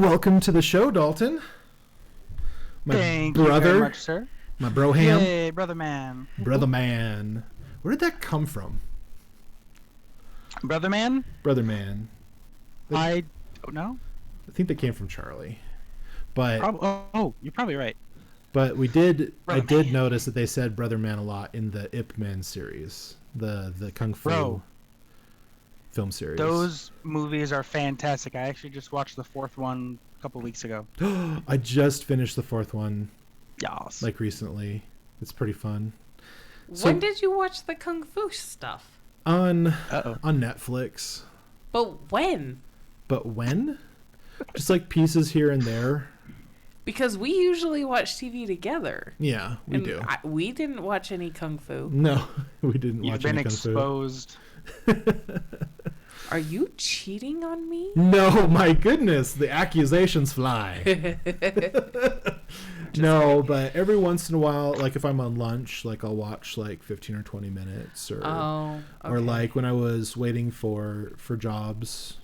Welcome to the show, Dalton. Thank you very much, sir. My broham. Hey, brother man. Brother man. Where did that come from? Brother man? Brother man. I don't know. I think they came from Charlie. But you're probably right. But I did man. notice that they said Brother Man a lot in the Ip Man series, the Kung Fu film series. Those movies are fantastic. I actually just watched the fourth one a couple weeks ago. I just finished the fourth one. Yes. Like recently. It's pretty fun. When did you watch the Kung Fu stuff? On Netflix. But when? Just like pieces here and there. Because we usually watch TV together. Yeah, we do. We didn't watch any Kung Fu. No, we didn't watch any Kung Fu. You've been exposed. Are you cheating on me? No, my goodness. The accusations fly. No, but every once in a while, like if I'm on lunch, like I'll watch like 15 or 20 minutes. Or like when I was waiting for jobs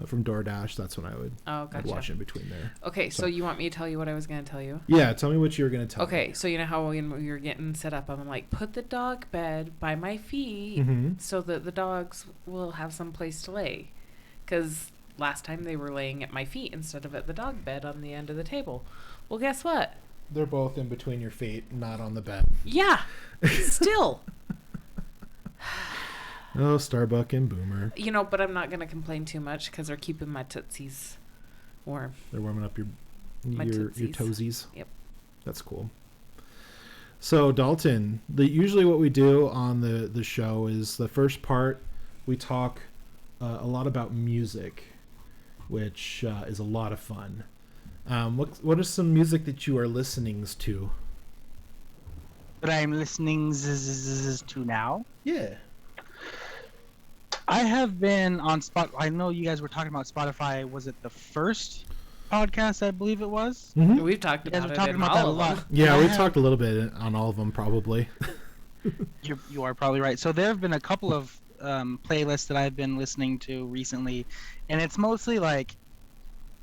from DoorDash, that's when I'd watch in between there. Okay, so you want me to tell you what I was going to tell you? Yeah, tell me what you were going to tell me. Okay, so you know how when we were getting set up, I'm like, put the dog bed by my feet so that the dogs will have some place to lay. Because last time they were laying at my feet instead of at the dog bed on the end of the table. Well, guess what? They're both in between your feet, not on the bed. Yeah, still. Oh, Starbuck and Boomer. You know, but I'm not going to complain too much because they're keeping my tootsies warm. They're warming up your toesies. Yep. That's cool. So, Dalton, usually what we do on the show is the first part, we talk a lot about music, which is a lot of fun. What is some music that you are listening to? That I'm listening to now? Yeah. I have been on I know you guys were talking about Spotify. Was it the first podcast? I believe it was. Mm-hmm. We've talked about it. Talking about that a lot. Yeah, we talked a little bit on all of them, probably. You are probably right. So there have been a couple of playlists that I've been listening to recently, and it's mostly like,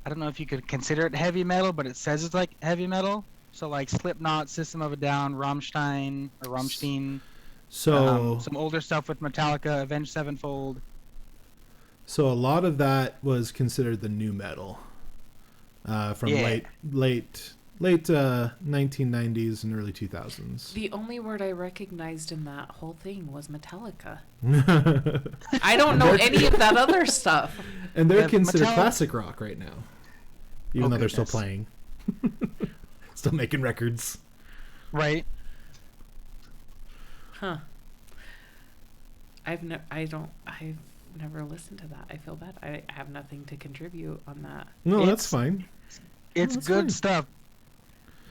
I don't know if you could consider it heavy metal, but it says it's like heavy metal. So like Slipknot, System of a Down, Rammstein. So some older stuff with Metallica, Avenged Sevenfold. So a lot of that was considered the new metal from late 1990s and early 2000s. The only word I recognized in that whole thing was Metallica. I don't know any of that other stuff. And they're considered classic rock right now, even though they're still playing, still making records. Right. Huh. I've never listened to that. I feel bad. I have nothing to contribute on that. No, that's fine. It's good stuff.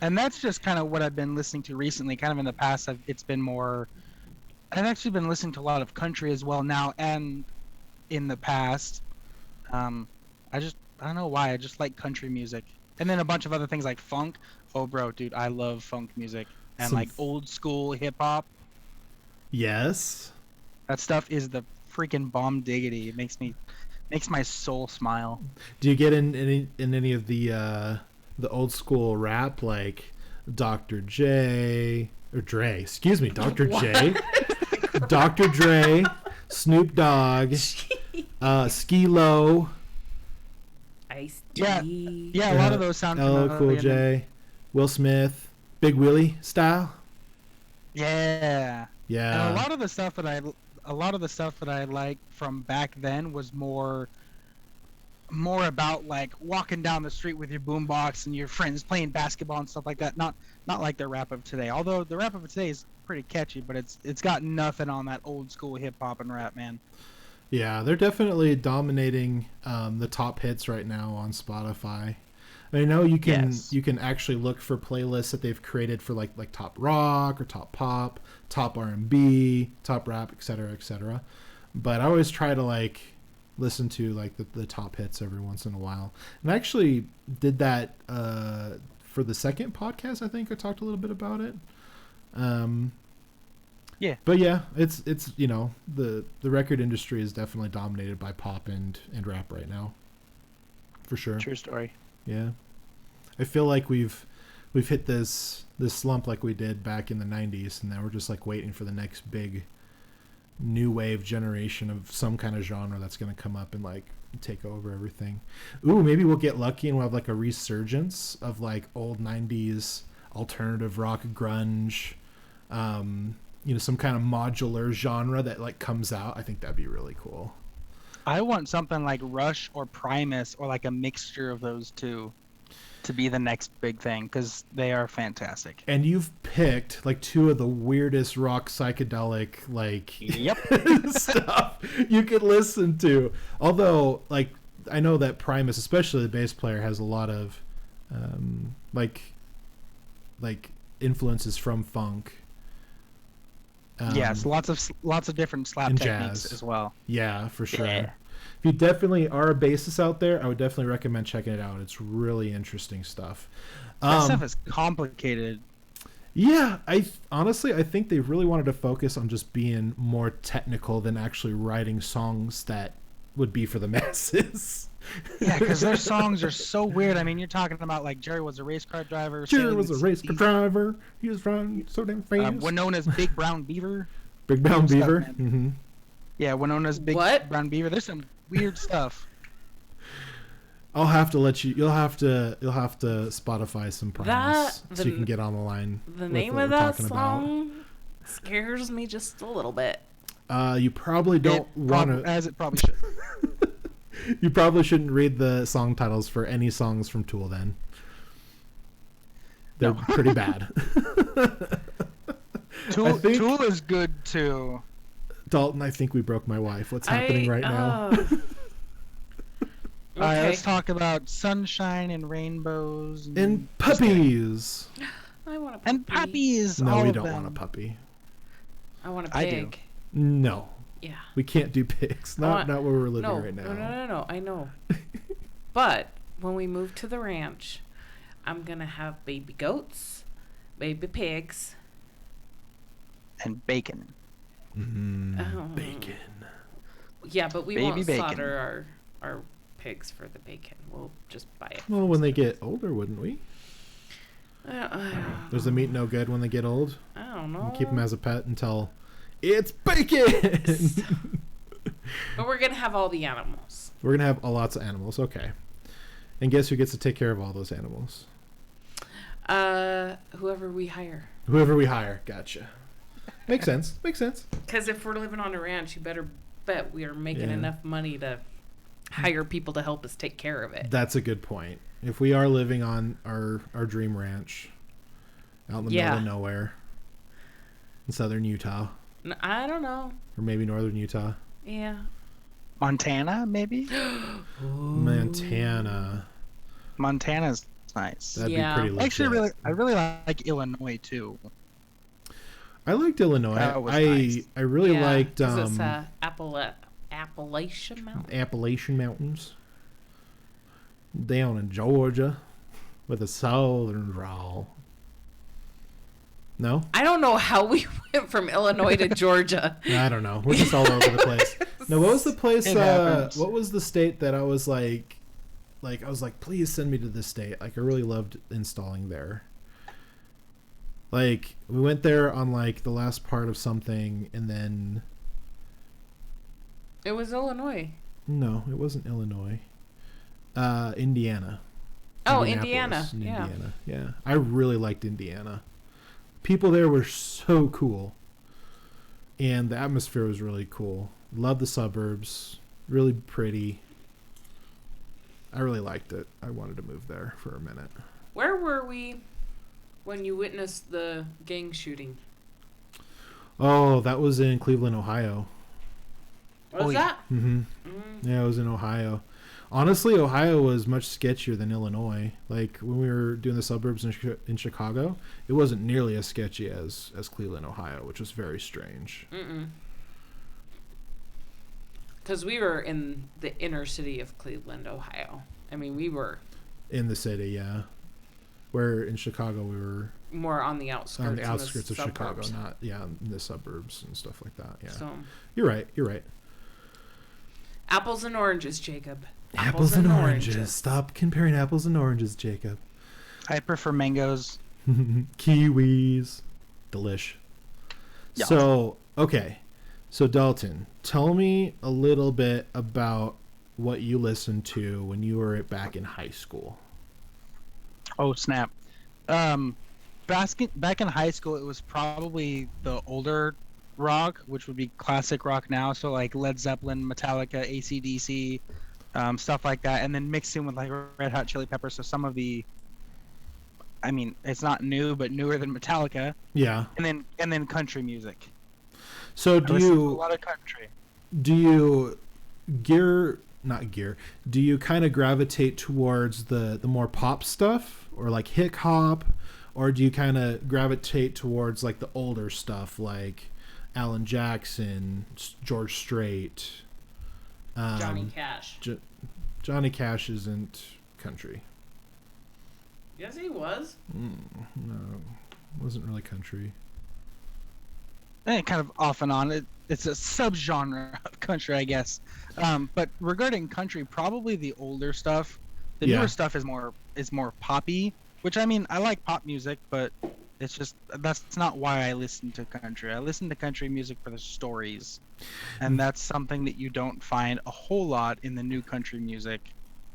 And that's just kind of what I've been listening to recently. Kind of in the past, I've actually been listening to a lot of country as well now, and in the past, I don't know why, I just like country music. And then a bunch of other things like funk. Oh, bro, dude, I love funk music. And like old school hip hop. Yes. That stuff is the freaking bomb diggity. It makes my soul smile. Do you get in any of the old school rap like Dr. J or Dre? Excuse me, Dr. J. Dr. Dre, Snoop Dogg, Skee-Lo. Ice-T. Yeah, a lot of those sound LL Cool J, Will Smith, Big Willie style. Yeah. Yeah. And a lot of the stuff that I like from back then was more about like walking down the street with your boombox and your friends playing basketball and stuff like that. Not like the rap of today. Although the rap of today is pretty catchy, but it's got nothing on that old school hip hop and rap, man. Yeah, they're definitely dominating the top hits right now on Spotify. I know you can actually look for playlists that they've created for like top rock or top pop, top R&B, top rap, etc. But I always try to like listen to like the top hits every once in a while. And I actually did that for the second podcast. I think I talked a little bit about it. Yeah. But yeah, it's you know, the record industry is definitely dominated by pop and rap right now. For sure. True story. Yeah. I feel like we've hit this slump like we did back in the 90s, and now we're just like waiting for the next big new wave generation of some kind of genre that's going to come up and like take over everything. Ooh, maybe we'll get lucky and we'll have like a resurgence of like old 90s alternative rock, grunge, some kind of modular genre that like comes out. I think that'd be really cool. I want something like Rush or Primus or like a mixture of those two to be the next big thing, because they are fantastic. And you've picked like two of the weirdest rock psychedelic like Yep. stuff you could listen to. Although like I know that Primus, especially the bass player, has a lot of like influences from funk. Yes, lots of different slap and techniques jazz as well. Yeah, for sure. Yeah. If you definitely are a bassist out there, I would definitely recommend checking it out. It's really interesting stuff. That stuff is complicated. Yeah, I think they really wanted to focus on just being more technical than actually writing songs that would be for the masses. Yeah, because their songs are so weird. I mean, you're talking about like Jerry was a race car driver. Jerry was a race car driver. He was running so damn fast. Winona's Big Brown Beaver. Big Brown Beaver. Stuff, mm-hmm. Yeah, Winona's Big Brown Beaver. There's some weird stuff. I'll have to let you. You'll have to Spotify some Primus so you can get on the line. The name of that song scares me just a little bit. You probably don't want to. As it probably should. You probably shouldn't read the song titles for any songs from Tool. Then they're pretty bad. Tool is good too. Dalton, I think we broke my wife. What's happening right now? Okay. All right, let's talk about sunshine and rainbows and puppies. I want a puppy. And puppies. No, we don't want a puppy. I want a pig. I do. No. Yeah. We can't do pigs. Not where we're living right now. No. I know. But when we move to the ranch, I'm gonna have baby goats, baby pigs, and bacon. Bacon. Yeah, but we baby won't bacon. slaughter our pigs for the bacon. We'll just buy it. Well, when they get older, wouldn't we? Does the meat no good when they get old? I don't know. You keep them as a pet until it's bacon. But we're gonna have all the animals. We're gonna have lots of animals. Okay. And guess who gets to take care of all those animals? Whoever we hire. Whoever we hire. Gotcha. Makes sense. Because if we're living on a ranch, you better bet we are making enough money to hire people to help us take care of it. That's a good point. If we are living on our dream ranch out in the middle of nowhere in southern Utah. I don't know. Or maybe northern Utah. Yeah. Montana, maybe? Montana's nice. That'd be pretty legit. Actually, I really like Illinois, too. I liked Illinois. Nice. I really liked... It's Appalachian Mountains. Appalachian Mountains. Down in Georgia with a southern drawl. No? I don't know how we went from Illinois to Georgia. I don't know. We're just all over the place. No, what was the place? What was the state that I was like, please send me to this state. Like, I really loved installing there. Like, we went there on like the last part of something, and then it was Illinois. No, it wasn't Illinois. Indiana. Oh, Indiana. Indiana. Yeah. I really liked Indiana. People there were so cool. And the atmosphere was really cool. Love the suburbs. Really pretty. I really liked it. I wanted to move there for a minute. Where were we when you witnessed the gang shooting? Oh, that was in Cleveland, Ohio. What was that? Mm-hmm. Yeah, it was in Ohio. Honestly, Ohio was much sketchier than Illinois. Like, when we were doing the suburbs in Chicago, it wasn't nearly as sketchy as Cleveland, Ohio, which was very strange. Because we were in the inner city of Cleveland, Ohio. I mean, we were... in the city, yeah. Where in Chicago we were... more on the outskirts. On the outskirts of Chicago, not, in the suburbs and stuff like that, yeah. So, You're right. Apples and oranges, Jacob. Apples and oranges. Stop comparing apples and oranges, Jacob. I prefer mangoes. Kiwis. Delish. Yeah. So, okay. So, Dalton, tell me a little bit about what you listened to when you were back in high school. Oh, snap. Back in high school, it was probably the older rock, which would be classic rock now. So, like Led Zeppelin, Metallica, AC/DC, stuff like that. And then mixed in with like Red Hot Chili Peppers. So some of the, I mean, it's not new, but newer than Metallica. Yeah. And then country music. So I listen to a lot of country. Do you do you kind of gravitate towards the more pop stuff, or like hip hop, or do you kind of gravitate towards like the older stuff like Alan Jackson, George Strait, Johnny Cash? Johnny Cash isn't country. Yes, he was. No, wasn't really country. Kind of off and on. It's a subgenre of country, I guess. But regarding country, probably the older stuff. The newer stuff is more poppy, which, I mean, I like pop music, but it's just that's not why I listen to country. I listen to country music for the stories, and that's something that you don't find a whole lot in the new country music.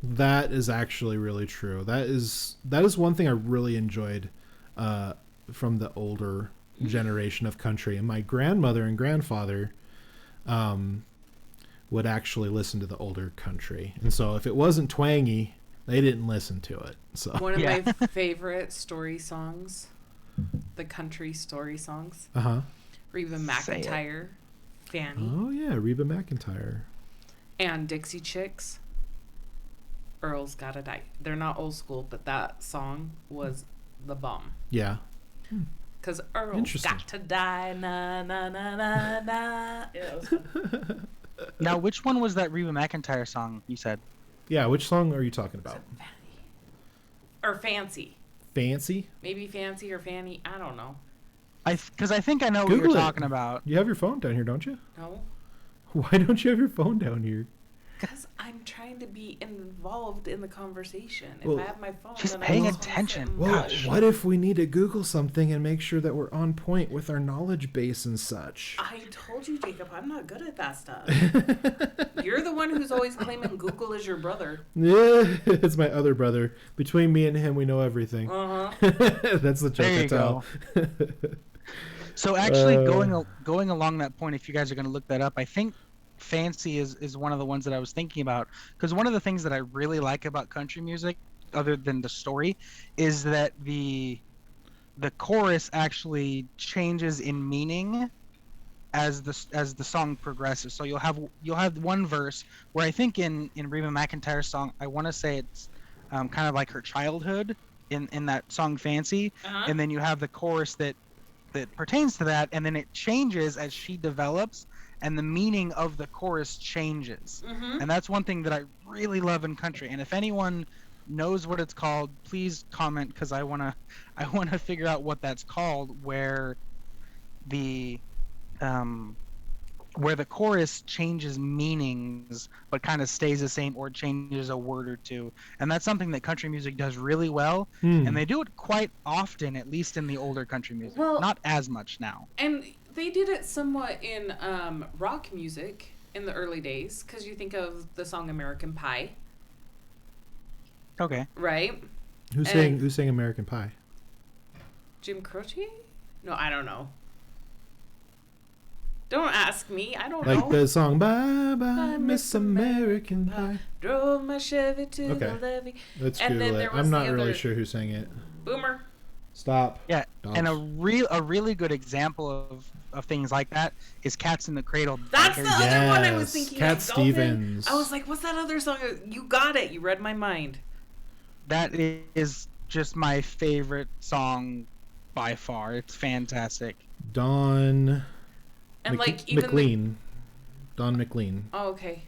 That is actually really true. That is one thing I really enjoyed from the older generation of country. And my grandmother and grandfather would actually listen to the older country. And so if it wasn't twangy, they didn't listen to it. So one of my favorite story songs, the country story songs. Reba McEntire, Fanny. Oh yeah, Reba McEntire. And Dixie Chicks. Earl's Gotta Die. They're not old school, but that song was the bomb. Yeah. Because Earl's got to die, na na na na na. Yeah, it was fun. Now, which one was that Reba McEntire song you said? Yeah, which song are you talking about? Fanny. Or Fancy. Fancy? Maybe Fancy or Fanny. I don't know. Because I think I know Google what you're it. talking about. You have your phone down here, don't you? No. Why don't you have your phone down here? Because I'm trying to be involved in the conversation. Well, if I have my phone, she's then paying I just attention. Well, Gosh. what if we need to Google something and make sure that we're on point with our knowledge base and such? I told you, Jacob, I'm not good at that stuff. You're the one who's always claiming Google is your brother. Yeah, it's my other brother. Between me and him, we know everything. That's the joke There I you tell. So actually, going along that point, if you guys are going to look that up, I think Fancy is one of the ones that I was thinking about, because one of the things that I really like about country music, other than the story, is that the chorus actually changes in meaning as the song progresses. So you'll have one verse where I think in Reba McEntire's song, I want to say it's kind of like her childhood in that song Fancy, and then you have the chorus that pertains to that, and then it changes as she develops, and the meaning of the chorus changes. And that's one thing that I really love in country. And if anyone knows what it's called, please comment, because I wanna figure out what that's called, where the chorus changes meanings but kind of stays the same, or changes a word or two. And that's something that country music does really well, and they do it quite often, at least in the older country music. Well, not as much now. And they did it somewhat in rock music in the early days, because you think of the song American Pie. Okay. Right? Who sang American Pie? Jim Croce? No, I don't know. Don't ask me. I don't know. Like the song Bye Bye Miss American Pie. Drove my Chevy to the levee. Let's And then Google there it. was I'm not the really other- sure who sang it. Boomer. Stop. Yeah, Dogs. and a really good example of things like that is "Cats in the Cradle." That's the other one I was thinking Cat of. Stevens. Dolphin. I was like, what's that other song? You got it. You read my mind. That is just my favorite song by far. It's fantastic. Don And like even McLean. Don McLean. Oh, okay.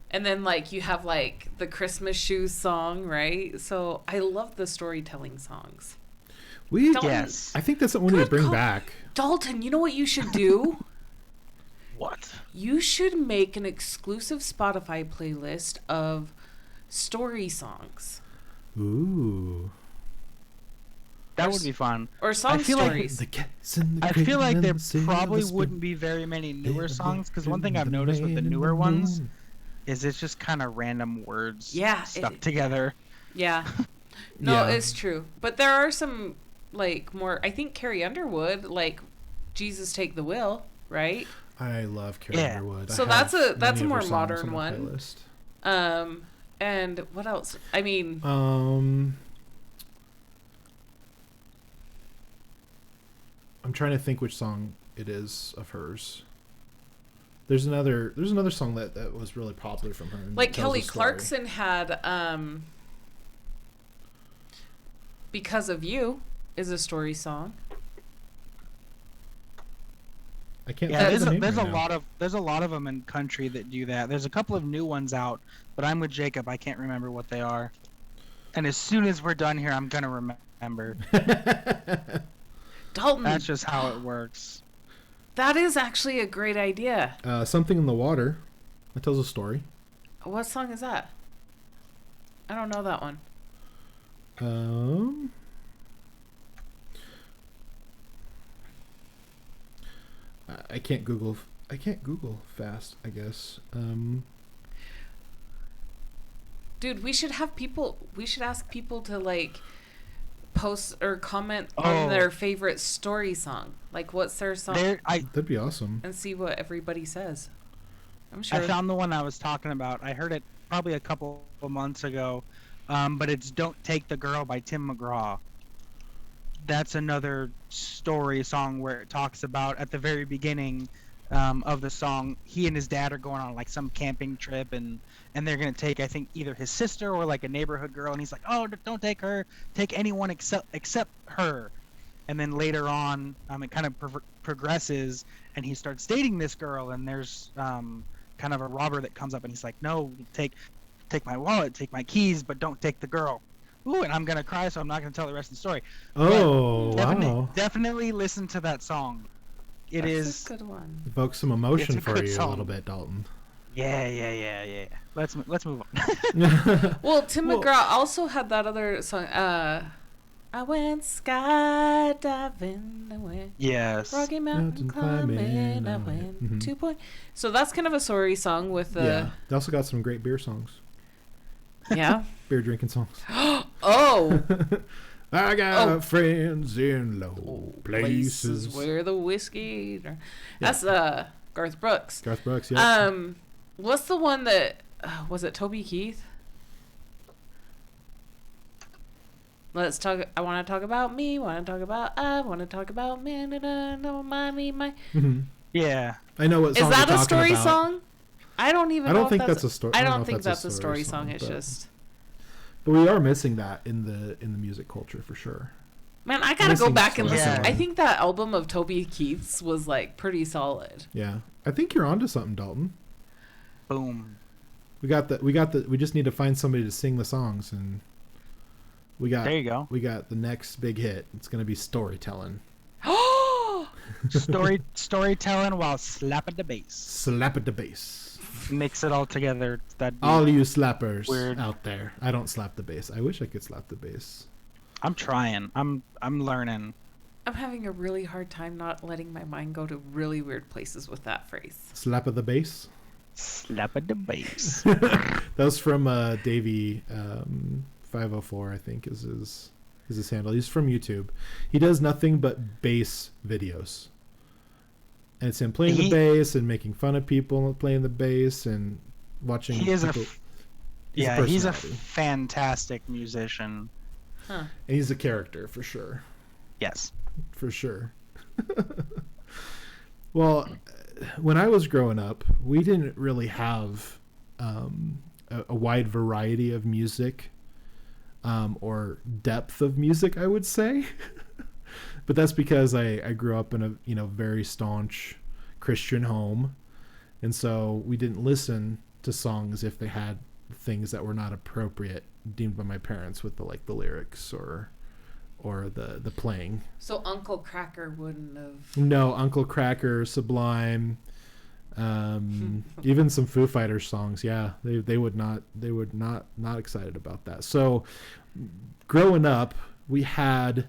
And then like you have like the Christmas shoes song, right? So I love the storytelling songs. We Dalton, Yes. I think that's something we need to bring back. Dalton, you know what you should do? What? You should make an exclusive Spotify playlist of story songs. Ooh. That would be fun. Or song stories. I feel like there probably wouldn't be very many newer songs, because one thing I've noticed with the newer ones is it's just kind of random words stuck together. Yeah. No, it's true. But there are some, like, more... I think Carrie Underwood, like, Jesus Take the Wheel, right? I love Carrie Underwood. So that's a more modern one. And what else? I mean... I'm trying to think which song it is of hers. There's another song that was really popular from her. Like Kelly Clarkson had Because of You is a story song. I can't. Yeah, there's a lot of them in country that do that. There's a couple of new ones out, but I'm with Jacob. I can't remember what they are. And as soon as we're done here, I'm gonna remember. Dalton. That's just how it works. That is actually a great idea. Something in the Water. That tells a story. What song is that? I don't know that one. I can't Google fast, I guess. Dude, we should ask people to, like, post or comment on their favorite story song. Like, what's their song? That'd be awesome. And see what everybody says. I'm sure. I found the one I was talking about. I heard it probably a couple of months ago, but it's Don't Take the Girl by Tim McGraw. That's another story song where it talks about, at the very beginning of the song, he and his dad are going on, like, some camping trip, and they're going to take, I think, either his sister or, like, a neighborhood girl, and he's like, oh, don't take her, take anyone except her. And then later on, it kind of progresses, and he starts dating this girl, and there's kind of a robber that comes up, and he's like, no, take my wallet, take my keys, but don't take the girl. Ooh, and I'm going to cry, so I'm not going to tell the rest of the story. Oh, wow. Definitely listen to that song. That's a good one. Evoke some emotion for you a little bit, Dalton. Yeah. Let's move on. Well, Tim McGraw also had that other song. I went skydiving. I went Rocky Mountain climbing. I went 2 point. So that's kind of a story song with the. Yeah, they also got some great beer songs. Yeah. Beer drinking songs. Oh. I got friends in low places where the whiskey. That's Garth Brooks. Garth Brooks, yeah. What's the one that was it? Toby Keith. Let's talk. I want to talk about me. I want to talk about me. Don't mind me. Yeah, I know what song is that you're a story about. Song? I don't even. I don't think that's a story. I don't think that's a story song. It's just. But we are missing that in the music culture for sure. Man, I gotta go back and listen. I think that album of Toby Keith's was, like, pretty solid. Yeah, I think you're onto something, Dalton. Boom. We just need to find somebody to sing the songs, and there you go. We got the next big hit. It's gonna be storytelling. Storytelling while slapping the bass. Slapping the bass. Mix it all together. All you slappers out there. I don't slap the bass. I wish I could slap the bass. I'm trying. I'm learning. I'm having a really hard time not letting my mind go to really weird places with that phrase. Slap of the bass? Slap of the bass. That was from Davey 504, I think is his handle. He's from YouTube. He does nothing but bass videos. And it's him playing the bass and making fun of people playing the bass and watching. He's a fantastic musician. Huh. And he's a character for sure. Yes, for sure. Well, when I was growing up, we didn't really have a wide variety of music or depth of music, I would say. But that's because I grew up in a very staunch Christian home, and so we didn't listen to songs if they had things that were not appropriate deemed by my parents with the lyrics or the playing. So Uncle Cracker wouldn't have. No, Uncle Cracker, Sublime, Even some Foo Fighters songs. Yeah, they were not excited about that. So growing up, we had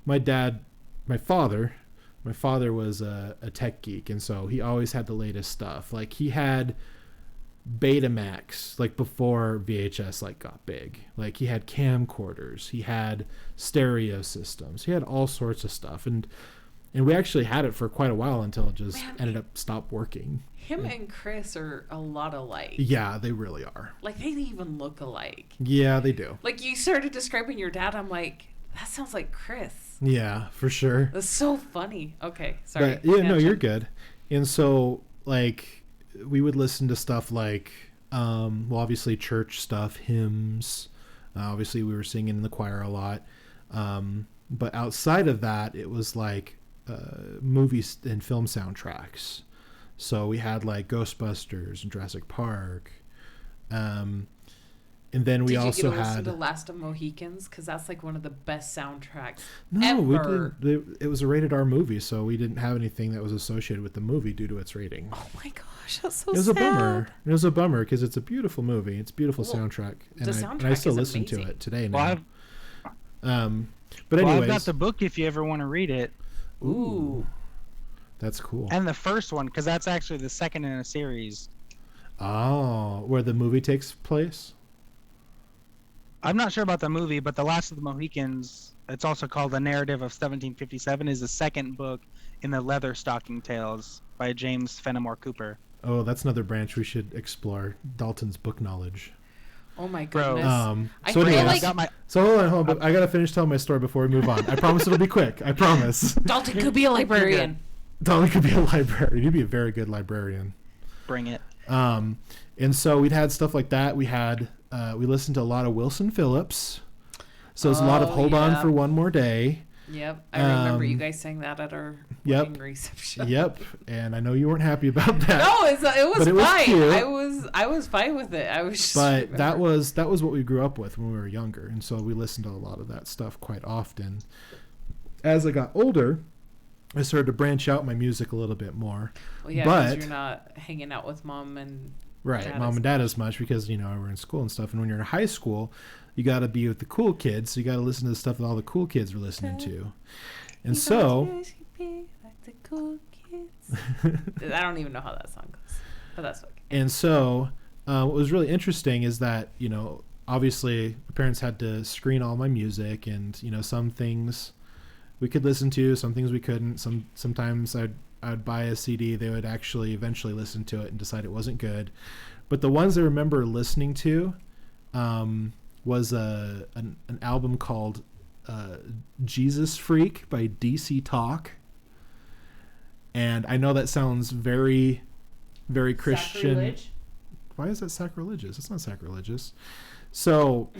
my father was a tech geek, and so he always had the latest stuff. Like he had Betamax, like before VHS like got big. Like he had camcorders, he had stereo systems, he had all sorts of stuff, and we actually had it for quite a while until it just ended up stopped working. Him and Chris are a lot alike. Yeah, they really are. Like they even look alike. Yeah, they do. Like you started describing your dad, I'm like, that sounds like Chris. Yeah, for sure. That's so funny. Okay, sorry. But, yeah, no, you're good. And so, like, we would listen to stuff like, well, obviously church stuff, hymns. Obviously, we were singing in the choir a lot. But outside of that, it was like movies and film soundtracks. So we had like Ghostbusters and Jurassic Park. And then we also had. Did you listen to Last of Mohicans? Because that's like one of the best soundtracks No, ever. We didn't. It was a rated R movie, so we didn't have anything that was associated with the movie due to its rating. Oh my gosh, that's so sad. It was a bummer. It was a bummer because it's a beautiful movie. It's a beautiful soundtrack, and I still listen to it today now. But anyways, I've got the book if you ever want to read it. Ooh, that's cool. And the first one, because that's actually the second in a series. Oh, where the movie takes place? I'm not sure about the movie, but The Last of the Mohicans, it's also called The Narrative of 1757, is the second book in the Leatherstocking Tales by James Fenimore Cooper. Oh, that's another branch we should explore. Dalton's book knowledge. Oh my goodness. So hold on. I gotta finish telling my story before we move on. I promise it'll be quick. I promise. Dalton could be a librarian. Dalton could be a librarian. You'd be a very good librarian. Bring it. And so we'd had stuff like that. We listened to a lot of Wilson Phillips. So it's a lot of Hold On for One More Day. Yep, I remember you guys sang that at our wedding reception. Yep, and I know you weren't happy about that. No, it was fine. Cute. I was fine with it. But that was what we grew up with when we were younger, and so we listened to a lot of that stuff quite often. As I got older, I started to branch out my music a little bit more. Well, yeah, because you're not hanging out with mom and mom and dad as much because we're in school and stuff. And when you're in high school, you got to be with the cool kids, so you got to listen to the stuff that all the cool kids were listening to. And so, like the cool kids. I don't even know how that song goes, but that's okay. And so, what was really interesting is that obviously, my parents had to screen all my music, and some things we could listen to, some things we couldn't. Sometimes I'd buy a CD, they would actually eventually listen to it and decide it wasn't good. But the ones I remember listening to was an album called Jesus Freak by DC Talk. And I know that sounds very, very Christian. Sacrilege? Why is that sacrilegious? It's not sacrilegious. So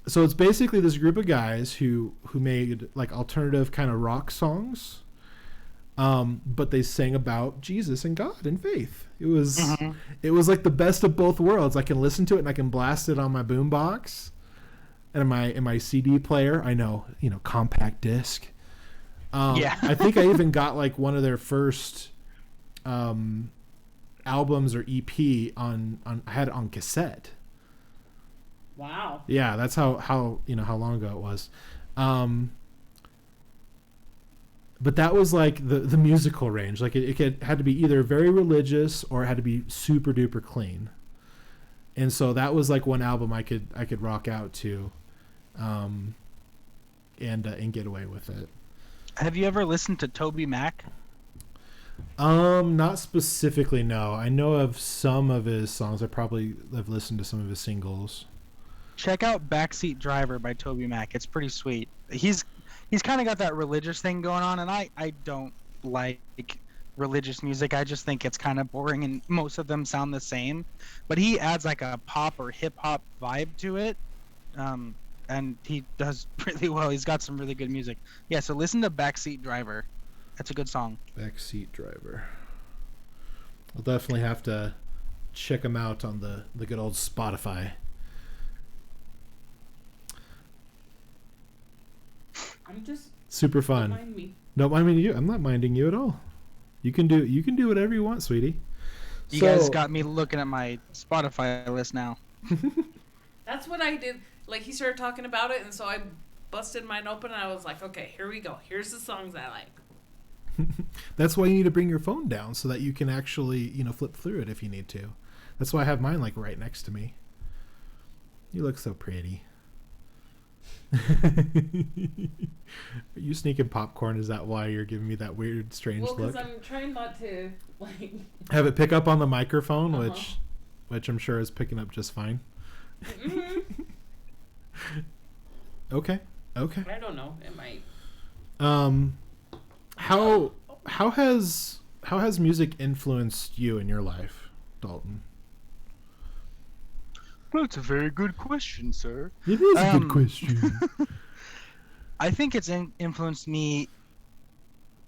it's basically this group of guys who made like alternative kind of rock songs. But they sang about Jesus and God and faith. It was like the best of both worlds. I can listen to it and I can blast it on my boombox and in my CD player. I know, compact disc. I think I even got like one of their first albums or EP I had it on cassette. Wow. Yeah, that's how long ago it was. But that was like the musical range. Like it had to be either very religious or it had to be super duper clean. And so that was like one album I could rock out to, and get away with it. Have you ever listened to Toby Mac? Not specifically, no. I know of some of his songs. I probably have listened to some of his singles. Check out Backseat Driver by Toby Mac. It's pretty sweet. He's kind of got that religious thing going on, and I don't like religious music. I just think it's kind of boring, and most of them sound the same. But he adds like a pop or hip-hop vibe to it, and he does really well. He's got some really good music. Yeah, so listen to Backseat Driver. That's a good song. Backseat Driver. I'll definitely have to check him out on the good old Spotify. I'm just super fun. Don't mind me. Don't mind me. I'm not minding you at all. You can do whatever you want, sweetie. You guys got me looking at my Spotify list now. That's what I did. Like, he started talking about it, and so I busted mine open, and I was like, okay, here we go. Here's the songs I like. That's why you need to bring your phone down so that you can actually, flip through it if you need to. That's why I have mine, like, right next to me. You look so pretty. Are you sneaking popcorn? Is that why you're giving me that weird, strange look? Well, because I'm trying not to, like... Have it pick up on the microphone, which I'm sure is picking up just fine. Mm-hmm. Okay. I don't know. It might. How has music influenced you in your life, Dalton? That's a very good question, sir. It is a good question. I think it's influenced me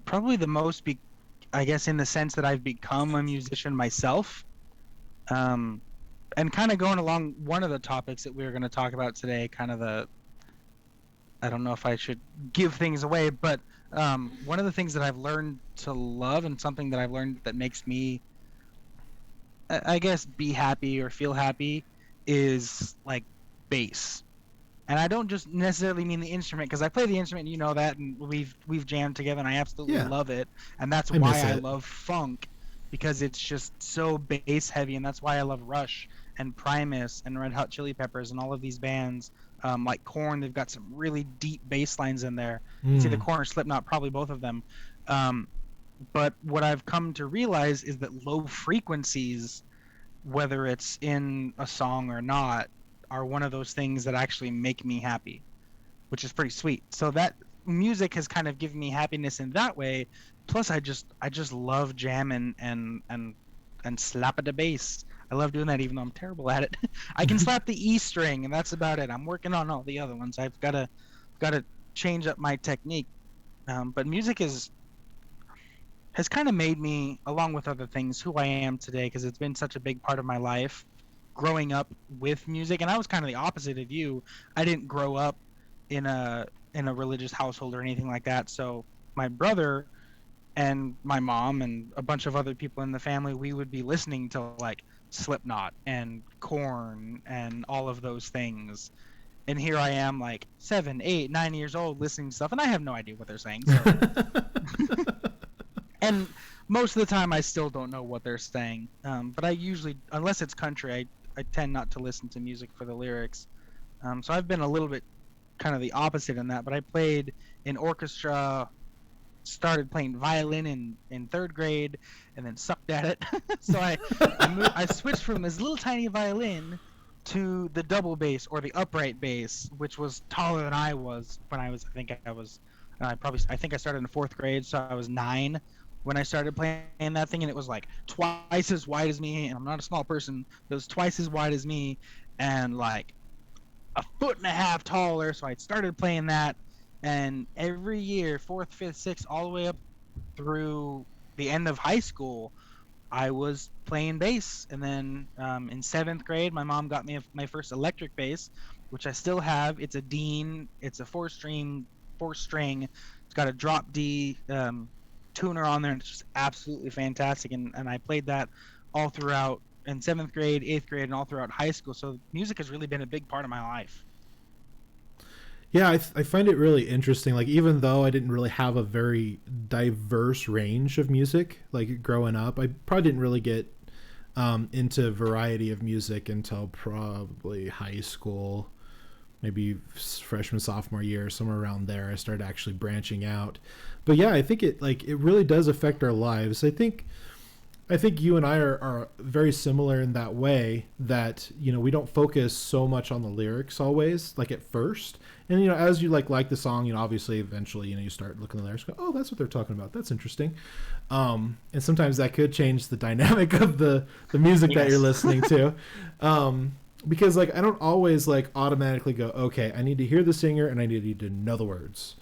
probably the most, I guess, in the sense that I've become a musician myself. And kind of going along one of the topics that we were going to talk about today, I don't know if I should give things away, but one of the things that I've learned to love and something that I've learned that makes me, I guess, be happy or feel happy is like bass. And I don't just necessarily mean the instrument, because I play the instrument, you know that, and we've jammed together, and I absolutely love it. And that's why I love funk, because it's just so bass heavy, and that's why I love Rush and Primus and Red Hot Chili Peppers and all of these bands. Like Korn, they've got some really deep bass lines in there. It's either Korn or Slipknot, probably both of them. But what I've come to realize is that low frequencies, whether it's in a song or not, are one of those things that actually make me happy, which is pretty sweet. So that music has kind of given me happiness in that way. Plus, I just love jamming and slapping the bass. I love doing that, even though I'm terrible at it. I can slap the E string, and that's about it. I'm working on all the other ones. I've got to change up my technique. But music has kind of made me, along with other things, who I am today, because it's been such a big part of my life growing up with music. And I was kind of the opposite of you. I didn't grow up in a religious household or anything like that. So my brother and my mom and a bunch of other people in the family, we would be listening to like Slipknot and Korn and all of those things. And here I am, like 7, 8, 9 years old, listening to stuff, and I have no idea what they're saying. So. And most of the time, I still don't know what they're saying. But I usually, unless it's country, I tend not to listen to music for the lyrics. So I've been a little bit kind of the opposite in that. But I played in orchestra, started playing violin in third grade, and then sucked at it. So I switched from this little tiny violin to the double bass, or the upright bass, which was taller than I was when I think I started in 4th grade, so I was 9 when I started playing that thing, and it was like twice as wide as me, and I'm not a small person, it was twice as wide as me, and like 1.5 feet taller. So I started playing that, and every year, 4th, 5th, 6th, all the way up through the end of high school, I was playing bass. And then in 7th grade, my mom got me my first electric bass, which I still have. It's a Dean. It's a 4-string. It's got a drop D tuner on there, and it's just absolutely fantastic. And I played that all throughout in 7th grade, 8th grade, and all throughout high school. So music has really been a big part of my life. Yeah, I find it really interesting. Like, even though I didn't really have a very diverse range of music, like growing up, I probably didn't really get into variety of music until probably high school, maybe freshman, sophomore year, somewhere around there. I started actually branching out. But yeah, I think it really does affect our lives. I think you and I are very similar in that way, that, we don't focus so much on the lyrics always, like at first. And, as you like the song, obviously eventually, you start looking at the lyrics, go, oh, that's what they're talking about. That's interesting. And sometimes that could change the dynamic of the music that you're listening to. Because I don't always automatically go, okay, I need to hear the singer and I need to know the words.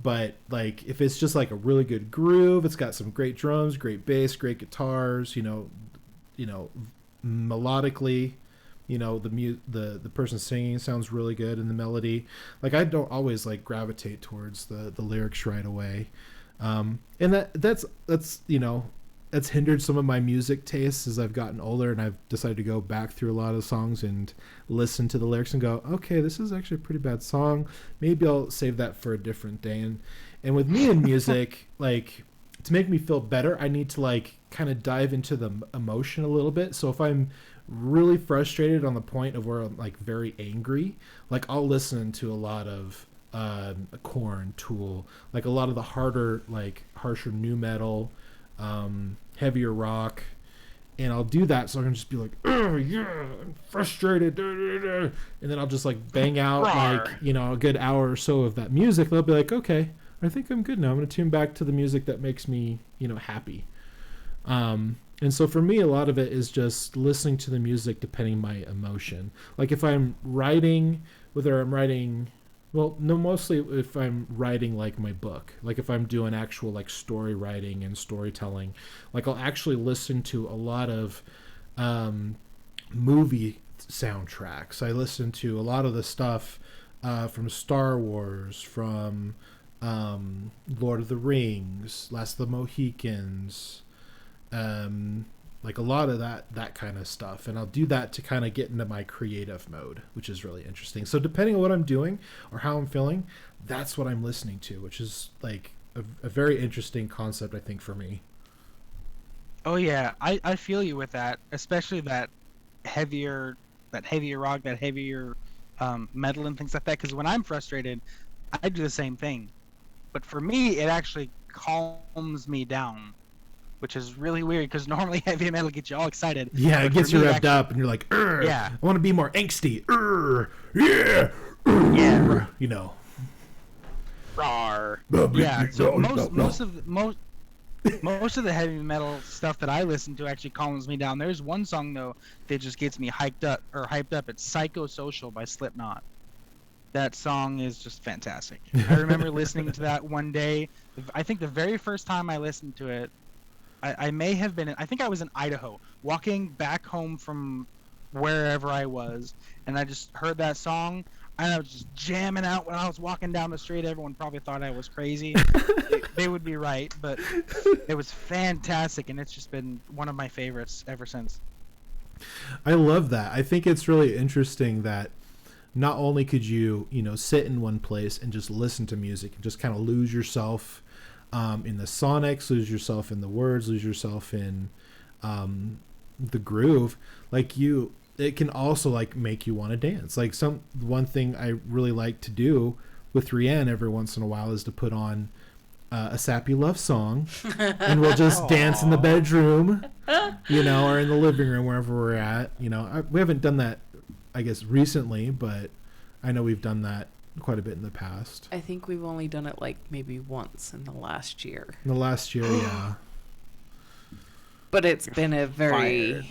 But if it's just a really good groove, it's got some great drums, great bass, great guitars, melodically, the person singing sounds really good in the melody. I don't always gravitate towards the lyrics right away. And that's that's hindered some of my music tastes as I've gotten older, and I've decided to go back through a lot of songs and listen to the lyrics and go, okay, this is actually a pretty bad song. Maybe I'll save that for a different day. And with me in music, like, to make me feel better, I need to like kind of dive into the emotion a little bit. So if I'm really frustrated on the point of where I'm like very angry, like I'll listen to a lot of Korn, Tool, like a lot of the harsher nu metal, heavier rock, and I'll do that so I can just be like, oh yeah, I'm frustrated, and then I'll just like bang out like, you know, a good hour or so of that music, and I'll be like, okay, I think I'm good now. I'm going to tune back to the music that makes me, you know, happy. And so for me, a lot of it is just listening to the music depending my emotion. Like if I'm writing, mostly if I'm writing like my book, like if I'm doing actual like story writing and storytelling, like I'll actually listen to a lot of movie soundtracks. I listen to a lot of the stuff from Star Wars, from Lord of the Rings, Last of the Mohicans, like a lot of that kind of stuff, and I'll do that to kind of get into my creative mode, which is really interesting. So depending on what I'm doing or how I'm feeling, that's what I'm listening to, which is like a very interesting concept, I think, for me. Oh yeah, I feel you with that, especially that heavier rock, that heavier metal and things like that, because when I'm frustrated, I do the same thing, but for me it actually calms me down, which is really weird because normally heavy metal gets you all excited. Yeah, it gets you revved up, and you're like, yeah, I want to be more angsty. Yeah, yeah, you know. Rawr. Yeah, so most of the heavy metal stuff that I listen to actually calms me down. There's one song though that just gets me hyped up. It's "Psychosocial" by Slipknot. That song is just fantastic. I remember listening to that one day. I think the very first time I listened to it, I may have been, I think I was in Idaho, walking back home from wherever I was, and I just heard that song, and I was just jamming out when I was walking down the street. Everyone probably thought I was crazy. They would be right, but it was fantastic, and it's just been one of my favorites ever since. I love that. I think it's really interesting that not only could you, you know, sit in one place and just listen to music and just kind of lose yourself in the sonics, lose yourself in the words, lose yourself in the groove, like it can also like make you want to dance. Like one thing I really like to do with Rianne every once in a while is to put on a sappy love song and we'll just dance in the bedroom, you know, or in the living room, wherever we're at, you know. We haven't done that, I guess, recently, but I know we've done that quite a bit in the past. I think we've only done it like maybe once in the last year. Yeah. But it's been a very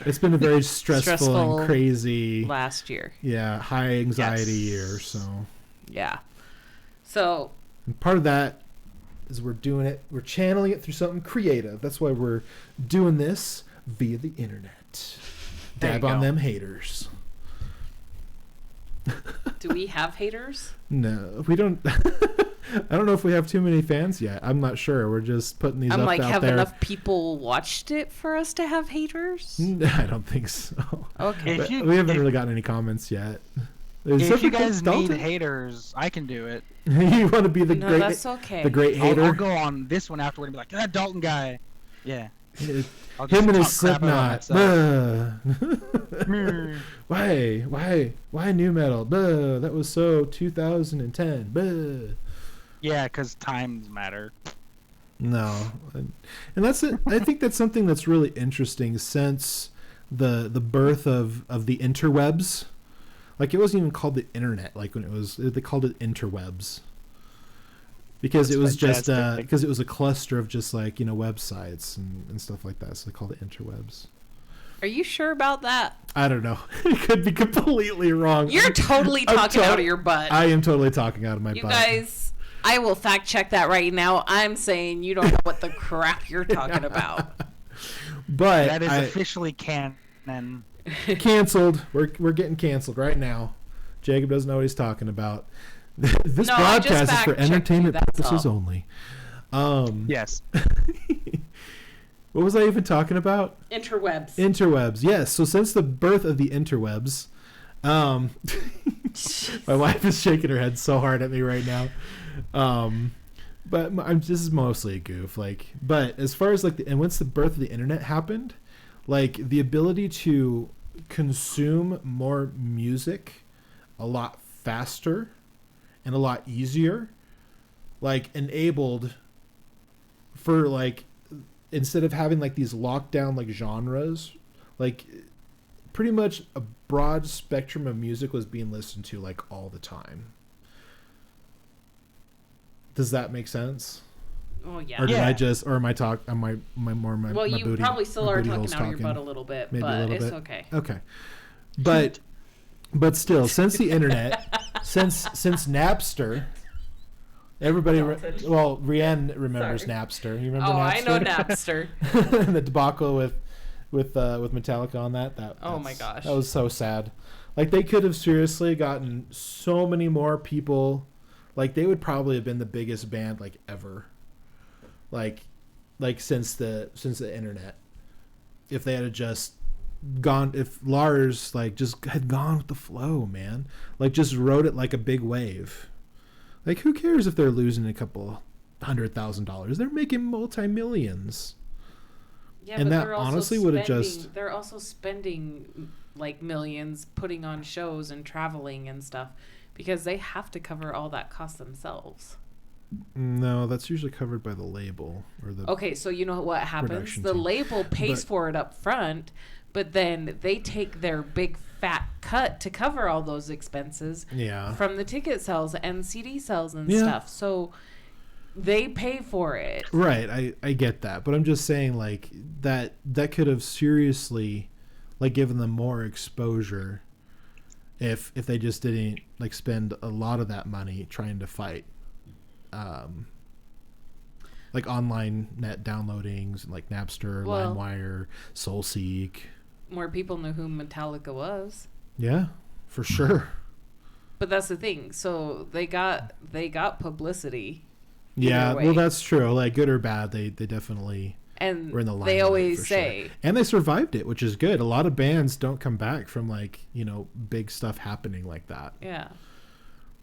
stressful and crazy last year. Yeah, high anxiety year. So yeah. So and part of that is we're channeling it through something creative. That's why we're doing this via the internet. Dab on them haters. Do we have haters? No, we don't. I don't know if we have too many fans yet. I'm not sure. We're just putting these up out there. Have enough people watched it for us to have haters? I don't think so. Okay. We haven't really gotten any comments yet. If you guys need haters, I can do it. You want to be the great, that's okay. The great hater? I'll go on this one afterward and be like, that Dalton guy. Yeah. Him and his Slipknot. Why new metal? That was so 2010. Yeah, because times matter. No, and that's it. I think that's something that's really interesting since the birth of the interwebs. Like, it wasn't even called the internet. Like, they called it interwebs. Because it was fantastic. Just because it was a cluster of just like, you know, websites and stuff like that. So they called it interwebs. Are you sure about that? I don't know. It could be completely wrong. You're totally talking out of your butt. I am totally talking out of my butt. You guys, I will fact check that right now. I'm saying you don't know what the crap you're talking about. But that is officially canon. Canceled. We're getting canceled right now. Jacob doesn't know what he's talking about. This broadcast is for entertainment purposes only. Yes. What was I even talking about? Interwebs. Yes. So since the birth of the interwebs, my wife is shaking her head so hard at me right now. But this is mostly a goof. But as far as and once the birth of the internet happened, the ability to consume more music a lot faster and a lot easier, enabled for instead of having these lockdown genres, pretty much a broad spectrum of music was being listened to all the time. Does that make sense? Oh yeah. Or did I just, or am I talk? Am my well, you booty, probably still are talking out of your butt a little bit, but it's okay. Okay, but still, since the internet, since Napster, everybody, Rianne remembers Napster. You remember Napster? I know Napster. The debacle with Metallica on that. Oh my gosh, that was so sad. They could have seriously gotten so many more people. They would probably have been the biggest band ever. Since the internet, if they had just gone, if Lars just had gone with the flow, man, just rode it like a big wave. Who cares if they're losing a couple $100,000? They're making multi-millions. Yeah, and but that honestly would have just. They're also spending millions putting on shows and traveling and stuff because they have to cover all that cost themselves. No, that's usually covered by the label or the. Okay, so you know what happens? The label pays for it up front, but then they take their big fat cut to cover all those expenses from the ticket sales and CD sales and stuff. So they pay for it. Right, I get that, but I'm just saying that could have seriously given them more exposure if they just didn't spend a lot of that money trying to fight online net downloadings and Napster, LimeWire, SoulSeek. More people knew who Metallica was. Yeah, for sure. But that's the thing. So they got publicity. Yeah, well, that's true. Good or bad, they definitely were in the limelight. They always say, sure. And they survived it, which is good. A lot of bands don't come back from big stuff happening like that. Yeah.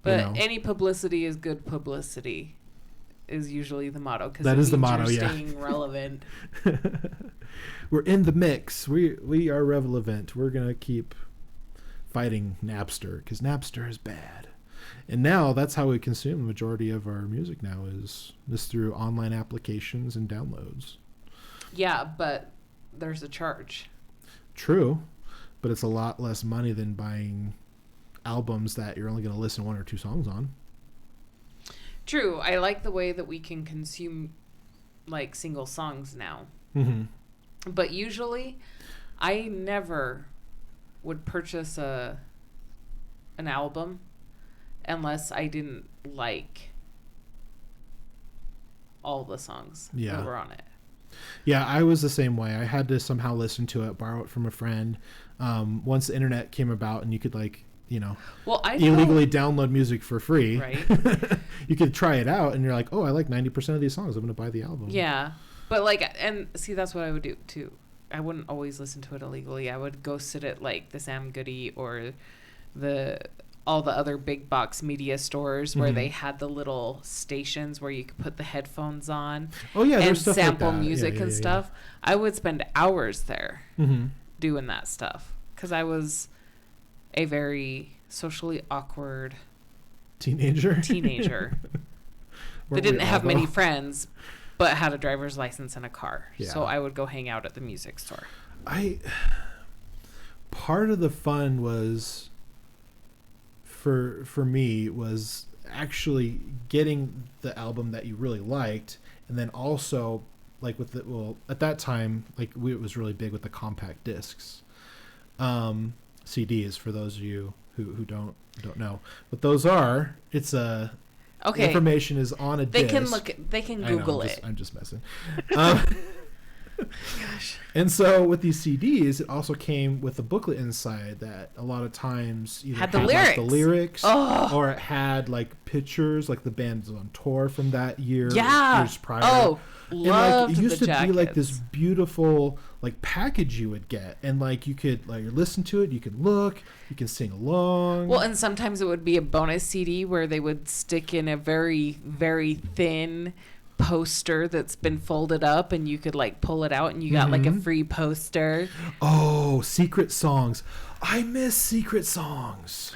But any publicity is good publicity, is usually the motto. Because that is the motto. You're staying relevant. We're in the mix. We are relevant. We're gonna keep fighting Napster because Napster is bad. And now that's how we consume the majority of our music now is through online applications and downloads. Yeah, but there's a charge. True, but it's a lot less money than buying albums that you're only going to listen one or two songs on. True. I like the way that we can consume single songs now. Mm-hmm. But usually I never would purchase an album unless I didn't like all the songs that were on it. Yeah, I was the same way. I had to somehow listen to it, borrow it from a friend. Once the internet came about and you could illegally download music for free. Right. You could try it out and you're like, oh, I like 90% of these songs. I'm going to buy the album. Yeah. But and see, that's what I would do too. I wouldn't always listen to it illegally. I would go sit at the Sam Goody or all the other big box media stores where they had the little stations where you could put the headphones on. Oh yeah, and sample music and stuff. I would spend hours there doing that stuff because I was a very socially awkward teenager that didn't have many friends but had a driver's license and a car. So I would go hang out at the music store. Part of the fun was for me was actually getting the album that you really liked, and then also at that time it was really big with the compact discs. CDs, for those of you who don't know what those are. It's a information is on a disc. They can Google it. I'm just messing. Gosh. And so with these CDs, it also came with a booklet inside that a lot of times either Had the like, the lyrics. lyrics, or it had like pictures, like the band's on tour from that year, Yeah. years prior. Oh, and loved like it used the to jackets. be like this beautiful like package you would get, and like you could like listen to it, you can look, you can sing along. Well, and sometimes it would be a bonus CD where they would stick in a very, very thin poster that's been folded up, and you could like pull it out, and you got like a free poster. Oh, secret songs! I miss secret songs.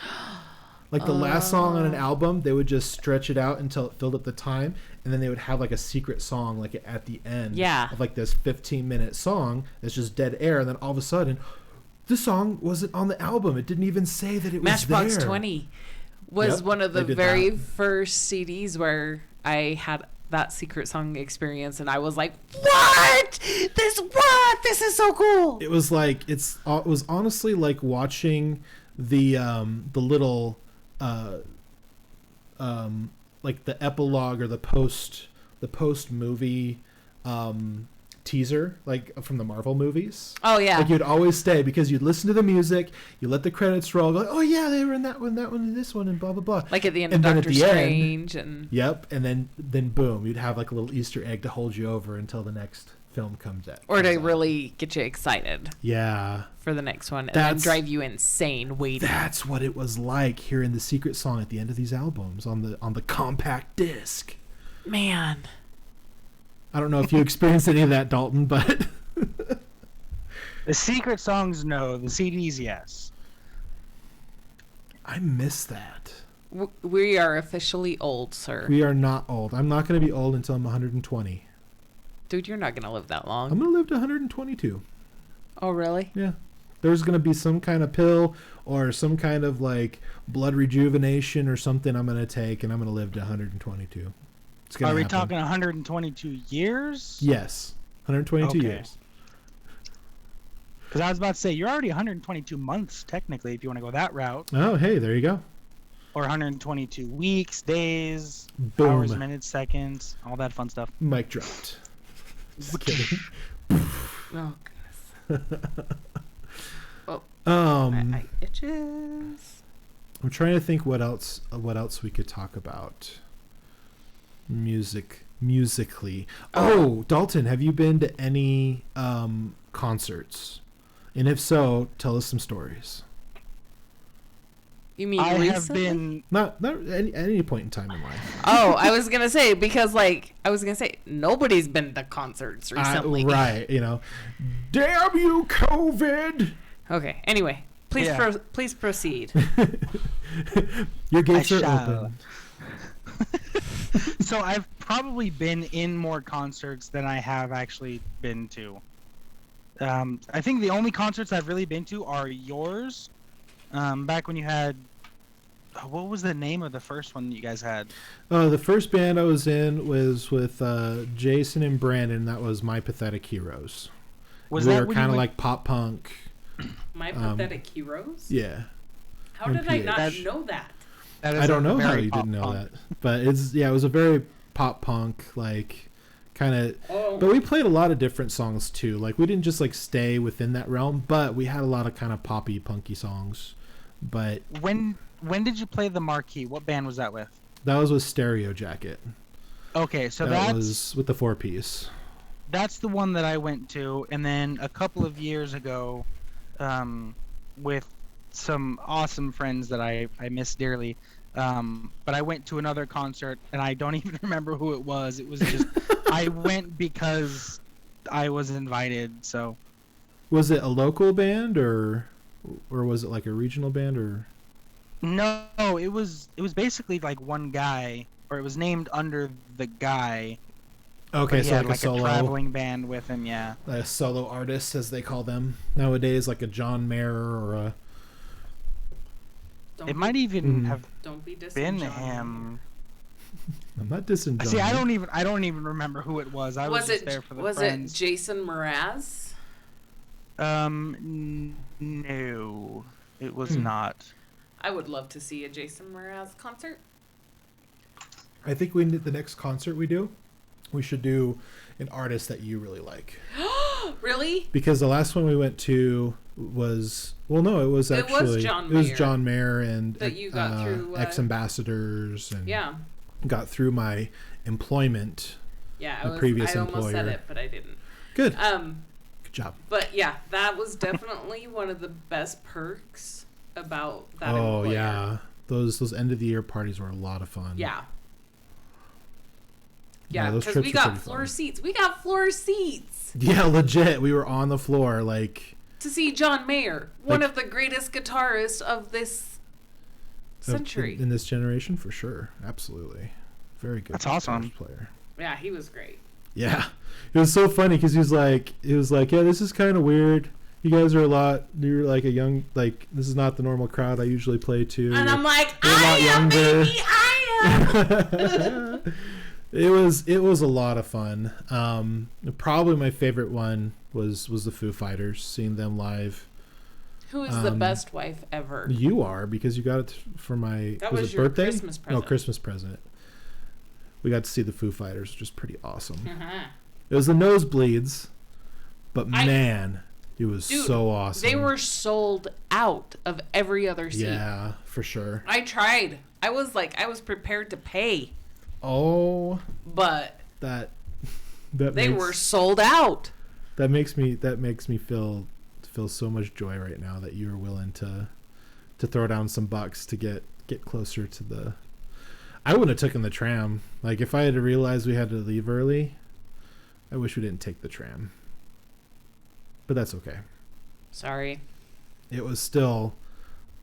Like the last song on an album, they would just stretch it out until it filled up the time, and then they would have like a secret song like at the end of like this 15-minute song that's just dead air, and then all of a sudden, the song wasn't on the album. It didn't even say that it was there. Matchbox 20 was one of the very first CDs where I had that secret song experience, and I was like, what? This is so cool. It was like it was honestly like watching the little like the epilogue or the post movie teaser, like from the Marvel movies. Oh yeah. Like you'd always stay because you'd listen to the music, you let the credits roll, go like, oh yeah, they were in that one, and this one, and blah blah blah. Like at the end of Doctor Strange, and yep, and then boom, you'd have like a little Easter egg to hold you over until the next film comes out. Or to really get you excited. Yeah. For the next one, and then drive you insane waiting. That's what it was like hearing the secret song at the end of these albums on the compact disc. Man. I don't know if you experienced any of that, Dalton, but the secret songs, no. The CDs, yes. I miss that. We are officially old, sir. We are not old. I'm not going to be old until I'm 120. Dude, you're not going to live that long. I'm going to live to 122. Oh, really? Yeah. There's going to be some kind of pill or some kind of like blood rejuvenation or something I'm going to take, and I'm going to live to 122. It's going to happen. Are we talking 122 years? Yes. 122 years. Because I was about to say, you're already 122 months, technically, if you want to go that route. Oh, hey, there you go. Or 122 weeks, days, Boom. hours, minutes, seconds, all that fun stuff. Mic dropped. Just kidding. Oh, goodness. My itches. I'm trying to think what else we could talk about. Musically. Oh, Dalton, have you been to any concerts? And if so, tell us some stories. You mean I recently? have been Not at any point in time in life. Oh, I was gonna say because nobody's been to concerts recently. Right, damn you, COVID. Okay. Anyway, please proceed. Your gates are open. So I've probably been in more concerts than I have actually been to. I think the only concerts I've really been to are yours. Back when you had, what was the name of the first one that you guys had? The first band I was in was with Jason and Brandon. That was My Pathetic Heroes. We were kind of like pop punk. My Pathetic Heroes? Yeah. How did I not know that? I don't know how you didn't know that, but it was a very pop punk like kind of. Oh. But we played a lot of different songs too. Like we didn't just like stay within that realm, but we had a lot of kind of poppy, punky songs. But when did you play the Marquee? What band was that with? That was with Stereo Jacket. Okay, so that was with the 4-piece. That's the one that I went to, and then a couple of years ago, with some awesome friends that I miss dearly. But I went to another concert, and I don't even remember who it was. It was just I went because I was invited. So, was it a local band or was it like a regional band or? No, it was basically like one guy, or it was named under the guy. Okay, so like a solo traveling band with him, yeah. A solo artist, as they call them nowadays, like a John Mayer or a. It might even have been him. I'm not dissing John. See, I don't even remember who it was. I was just there for the friends. Was it Jason Mraz? No, it was not. I would love to see a Jason Mraz concert. I think the next concert we do, we should do an artist that you really like. Really? Because the last one we went to was it was John Mayer and that you got through ex-ambassadors and yeah, got through my employment. Yeah, I almost said it, but I didn't. Good. Good job. But yeah, that was definitely one of the best perks about that. Oh employer. yeah, those end of the year parties were a lot of fun. Yeah. Yeah, because we got floor seats. We got floor seats. Yeah, legit. We were on the floor, like... To see John Mayer, one of the greatest guitarists of this century. In this generation, for sure. Absolutely. Very good. That's awesome. Player. Yeah, he was great. Yeah. It was so funny because he was like, yeah, this is kind of weird. You guys are you're like a young, like, this is not the normal crowd I usually play to. And I'm like, I am, baby, I am. It was a lot of fun. Probably my favorite one was the Foo Fighters, seeing them live. Who is the best wife ever? You are, because you got it for my was your birthday? Christmas present. No, Christmas present. We got to see the Foo Fighters, which is pretty awesome. Uh-huh. It was the nosebleeds, but man, it was so awesome. They were sold out of every other seat. Yeah, for sure. I tried. I was prepared to pay. Oh, but they were sold out. That makes me feel so much joy right now that you were willing to throw down some bucks to get closer to the... I wouldn't have taken the tram. Like, if I had realized we had to leave early, I wish we didn't take the tram. But that's okay. Sorry. It was still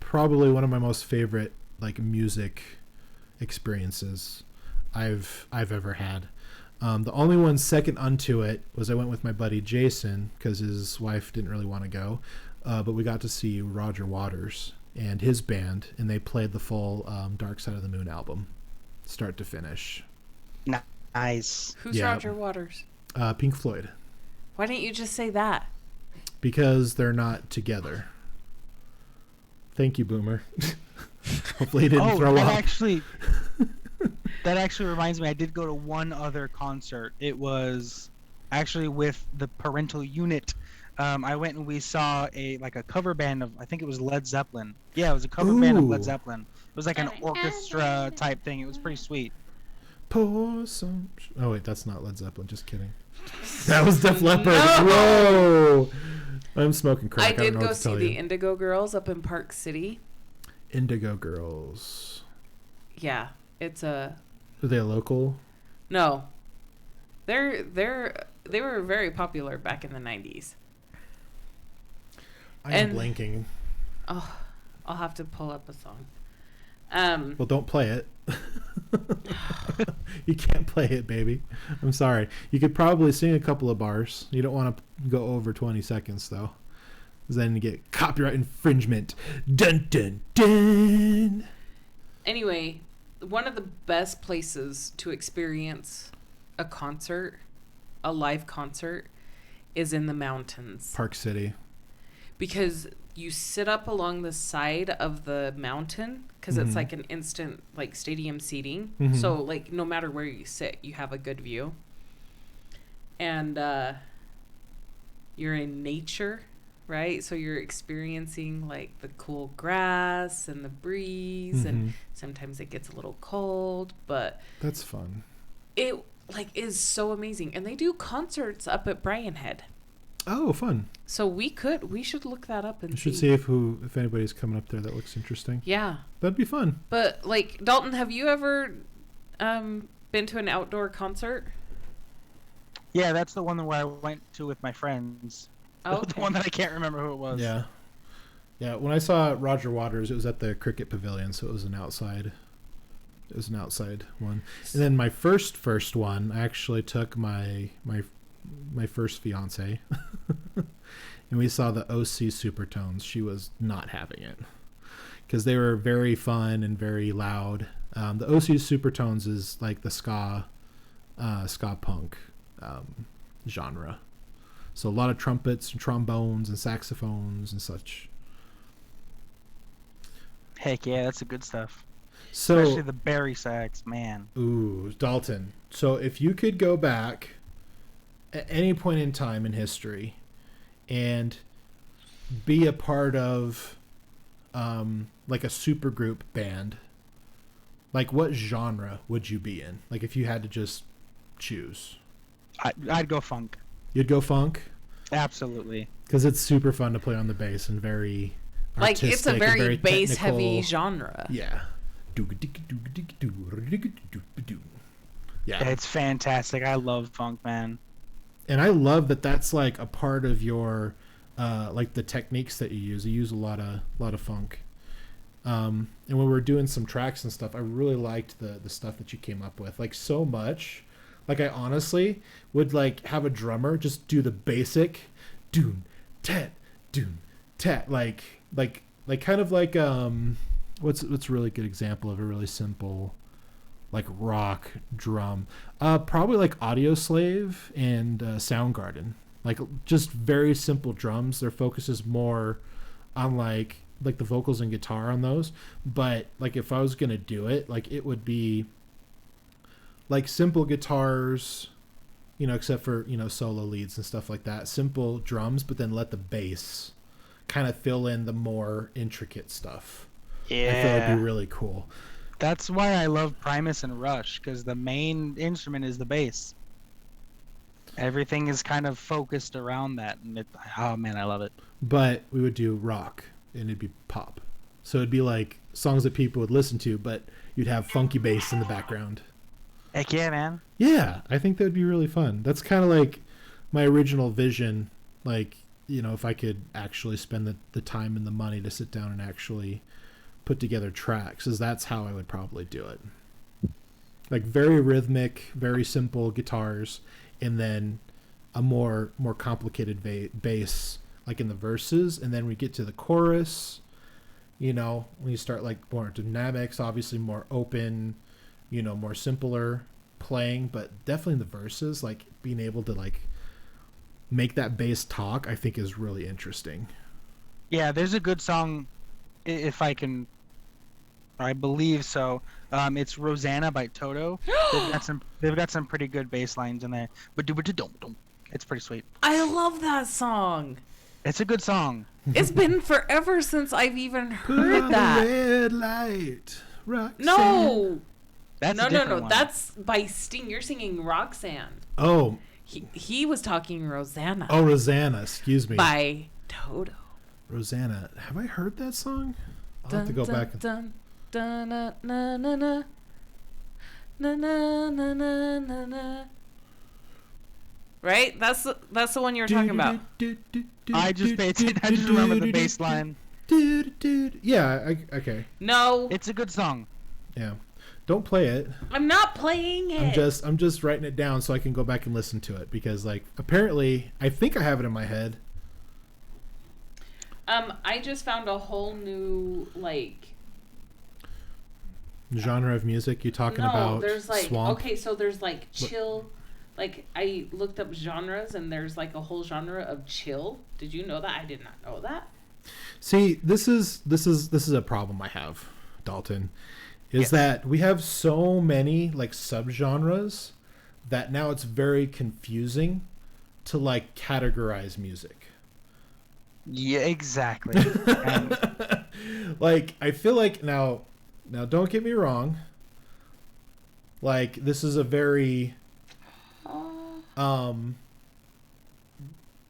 probably one of my most favorite, like, music experiences I've ever had. The only one second unto it was I went with my buddy Jason because his wife didn't really want to go, but we got to see Roger Waters and his band, and they played the full Dark Side of the Moon album, start to finish. Nice. Who's Roger Waters? Pink Floyd. Why didn't you just say that? Because they're not together. Thank you, Boomer. Hopefully he didn't throw up. That actually reminds me, I did go to one other concert. It was actually with the Parental Unit. I went and we saw a cover band of, I think it was Led Zeppelin. Yeah, it was a cover band of Led Zeppelin. It was like an orchestra type thing. It was pretty sweet. Pour some... Oh, wait, that's not Led Zeppelin. Just kidding. That was Def Leppard. No! Whoa! I'm smoking crack. I did go see the Indigo Girls up in Park City. Indigo Girls. Yeah, it's a... Are they a local? No. They were very popular back in the 90s. I'm blanking. Oh, I'll have to pull up a song. Well, don't play it. You can't play it, baby. I'm sorry. You could probably sing a couple of bars. You don't want to go over 20 seconds, though. Because then you get copyright infringement. Dun, dun, dun. Anyway, one of the best places to experience a concert, a live concert, is in the mountains. Park City. Because you sit up along the side of the mountain, because it's like an instant, like, stadium seating. Mm-hmm. So, like, no matter where you sit, you have a good view. And you're in nature, right? So you're experiencing, like, the cool grass and the breeze, and sometimes it gets a little cold, but... That's fun. It, like, is so amazing. And they do concerts up at Brian Head. Oh, fun. So we should look that up and see. We should see if anybody's coming up there that looks interesting. Yeah. That'd be fun. But, like, Dalton, have you ever been to an outdoor concert? Yeah, that's the one where I went to with my friends. Oh, okay. The one that I can't remember who it was. Yeah. Yeah, when I saw Roger Waters, it was at the Cricket Pavilion, so it was an outside one. And then my first one, I actually took my first fiance and we saw the OC Supertones. She was not having it because they were very fun and very loud. The OC Supertones is like the ska punk genre. So a lot of trumpets and trombones and saxophones and such. Heck yeah, that's the good stuff. So, especially the Barry sax, man. Ooh, Dalton. So if you could go back at any point in time in history and be a part of like a supergroup band, like what genre would you be in? Like if you had to just choose. I'd go funk. You'd go funk? Absolutely. Because it's super fun to play on the bass and very like it's a very bass technical, heavy genre. Yeah. Yeah, it's fantastic. I love funk, man. And I love that that's like a part of your like the techniques that you use. You use a lot of funk. And when we were doing some tracks and stuff, I really liked the stuff that you came up with. Like so much. Like I honestly would like have a drummer just do the basic doon tat like kind of like what's a really good example of a really simple like rock drum, probably like Audio Slave and Soundgarden, like just very simple drums. Their focus is more on like the vocals and guitar on those, but like if I was gonna do it, like it would be like simple guitars, you know, except for, you know, solo leads and stuff like that, simple drums, but then let the bass kind of fill in the more intricate stuff. Yeah, I feel it'd be really cool. That's why I love Primus and Rush, because the main instrument is the bass. Everything is kind of focused around that, and oh man, I love it. But we would do rock, and it'd be pop. So it'd be like songs that people would listen to, but you'd have funky bass in the background. Heck yeah, man. Yeah, I think that would be really fun. That's kind of like my original vision. Like, you know, if I could actually spend the time and the money to sit down and actually put together tracks, is that's how I would probably do it. Like very rhythmic, very simple guitars, and then a more complicated bass like in the verses, and then we get to the chorus, you know, when you start like more dynamics, obviously more open, you know, more simpler playing, but definitely in the verses, like being able to like make that bass talk, I think is really interesting. Yeah, there's a good song, if I can, I believe so. It's Rosanna by Toto. They've got some pretty good bass lines in there. But it's pretty sweet. I love that song. It's a good song. It's been forever since I've even Put heard on that. the red light, Roxanne. No. That's No. one. That's by Sting. You're singing Roxanne. Oh. He was talking Rosanna. Oh, Rosanna. Excuse me. By Toto. Rosanna. Have I heard that song? I'll have to go back. Dun, dun, na, na, na, na. Na, na, na, na, na, na. Right? That's the one you were talking about. I just remember the bass line. Yeah, okay. No. It's a good song. Yeah. Don't play it. I'm not playing it. I'm just writing it down so I can go back and listen to it, because like apparently I think I have it in my head. I just found a whole new like genre of music. You talking about there's like swamp? Okay, so there's like chill. Like I looked up genres and there's like a whole genre of chill. Did you know that? I did not know that. See, this is a problem I have, Dalton. Is that we have so many like subgenres that now it's very confusing to like categorize music. Yeah, exactly. Like I feel like now don't get me wrong. Like this is a very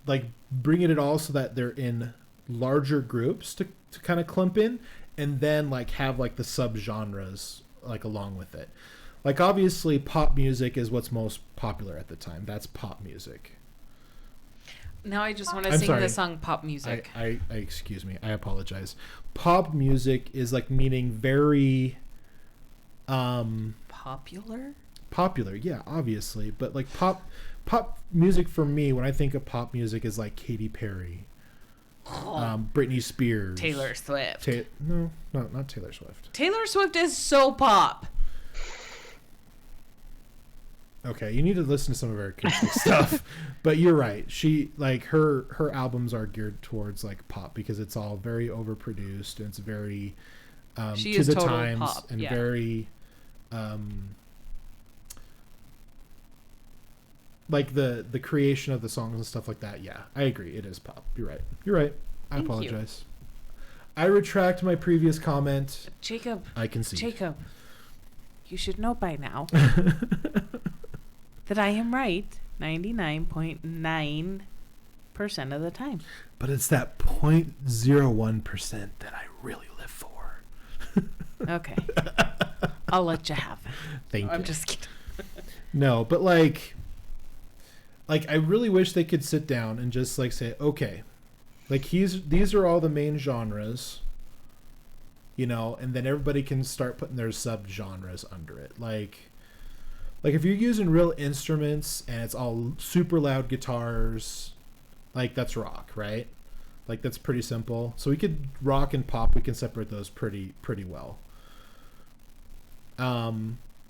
like bringing it all so that they're in larger groups to kind of clump in, and then like have like the subgenres like along with it. Like obviously pop music is what's most popular at the time. That's pop music. Now I just want to sing the song Pop Music. I excuse me. I apologize. Pop music is like meaning very popular? Popular, yeah, obviously. But like pop music for me, when I think of pop music, is like Katy Perry, Britney Spears, Taylor Swift. No, not Taylor Swift. Taylor Swift is so pop. Okay, you need to listen to some of her acoustic stuff. But you're right. She like her albums are geared towards like pop because it's all very overproduced and it's very to the times pop, and very like the creation of the songs and stuff like that, yeah, I agree. It is pop. You're right. I apologize. I retract my previous comment. Jacob. I concede. Jacob, you should know by now that I am right 99.9% of the time. But it's that 0.01% that I really live for. Okay. I'll let you have it. Thank you. I'm just kidding. No, but like I really wish they could sit down and just like say, okay, like these are all the main genres, you know, and then everybody can start putting their subgenres under it. Like if you're using real instruments and it's all super loud guitars, like that's rock, right? Like that's pretty simple. So we could rock and pop, we can separate those pretty well.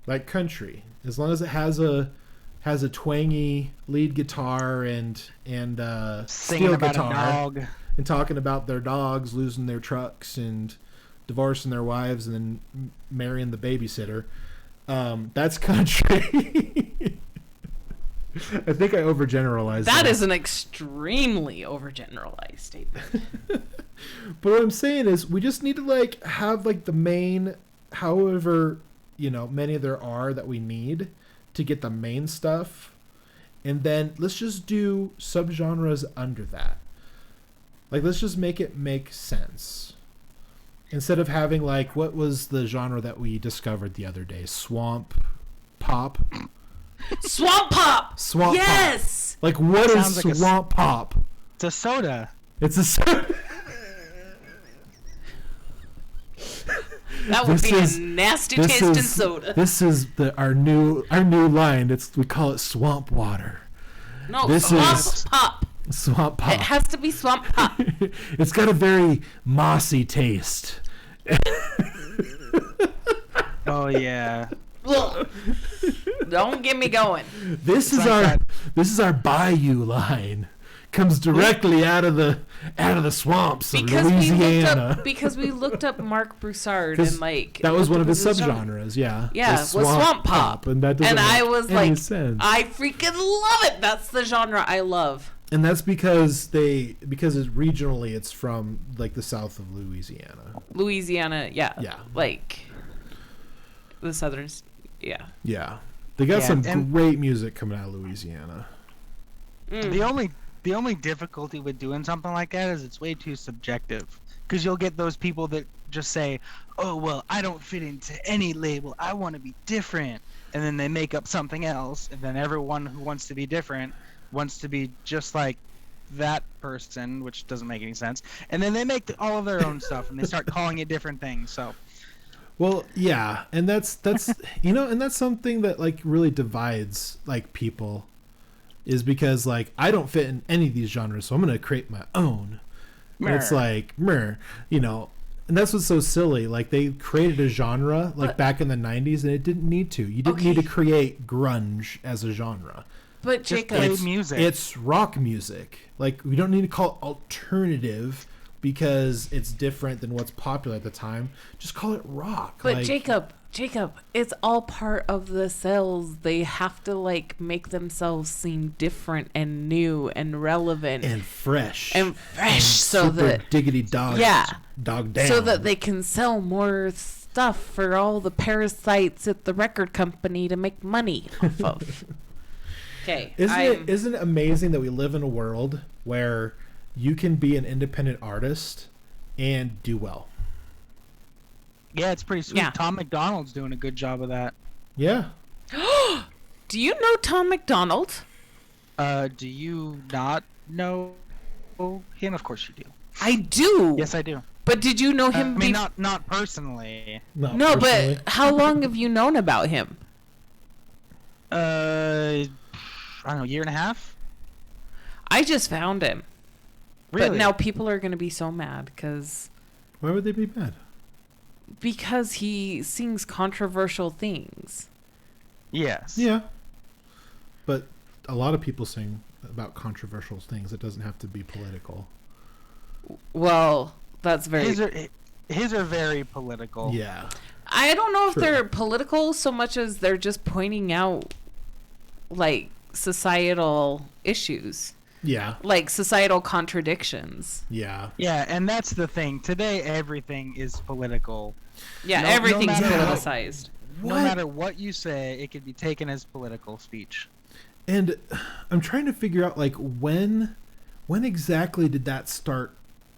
Like country, as long as it has a twangy lead guitar and steel guitar, and talking about their dogs losing their trucks and divorcing their wives and then marrying the babysitter, that's country. I think I overgeneralized. That is an extremely overgeneralized statement. But what I'm saying is we just need to like have like the main, however, you know, many there are that we need to get the main stuff, and then let's just do subgenres under that. Like let's just make it make sense instead of having like, what was the genre that we discovered the other day? Swamp pop. Swamp pop. Swamp yes. Pop. Like what is like swamp pop? It's a soda. It's a soda. That would be a nasty tasting soda. This is our new line. We call it swamp water. No, this swamp is pop. Swamp pop. It has to be swamp pop. It's got a very mossy taste. Oh yeah. Don't get me going. This is our Bayou line. Comes directly out of the swamps of Louisiana. Because we looked up Marc Broussard and like that was one of his subgenres. Yeah, was swamp pop, and that doesn't I was like, sense. I freaking love it. That's the genre I love. And that's because regionally it's from like the south of Louisiana. Yeah. Yeah. Like the southern. Yeah. Yeah. They got some great music coming out of Louisiana. The only difficulty with doing something like that is it's way too subjective. Because you'll get those people that just say, oh, well, I don't fit into any label. I want to be different. And then they make up something else. And then everyone who wants to be different wants to be just like that person, which doesn't make any sense. And then they make all of their own stuff and they start calling it different things. So, well, yeah. And that's you know, and that's something that like really divides like people. Is because like I don't fit in any of these genres, so I'm gonna create my own. It's like, you know, and that's what's so silly. Like they created a genre like back in the '90s, and it didn't need to. You didn't need to create grunge as a genre. But Jacob, it's rock music. Like we don't need to call it alternative because it's different than what's popular at the time. Just call it rock. But like, Jacob, it's all part of the sales. They have to like make themselves seem different and new and relevant and fresh, so that diggity dog, dog down, so that they can sell more stuff for all the parasites at the record company to make money off of. Okay, isn't it amazing that we live in a world where you can be an independent artist and do well? Yeah, it's pretty sweet. Yeah. Tom McDonald's doing a good job of that. Yeah. Do you know Tom McDonald? Do you not know him? Of course you do. I do. Yes, I do. But did you know him? I mean, not personally. No, but how long have you known about him? I don't know, 1.5 years. I just found him. Really? But now people are going to be so mad because. Why would they be mad? Because he sings controversial things. Yes. Yeah. But a lot of people sing about controversial things. It doesn't have to be political. Well, that's very... His are very political. Yeah. I don't know if they're political so much as they're just pointing out, like, societal issues. Yeah. Like societal contradictions. Yeah. Yeah, and that's the thing. Today, everything is political. Yeah, everything's politicized. No matter what you say, it could be taken as political speech. And I'm trying to figure out, like, when exactly did that start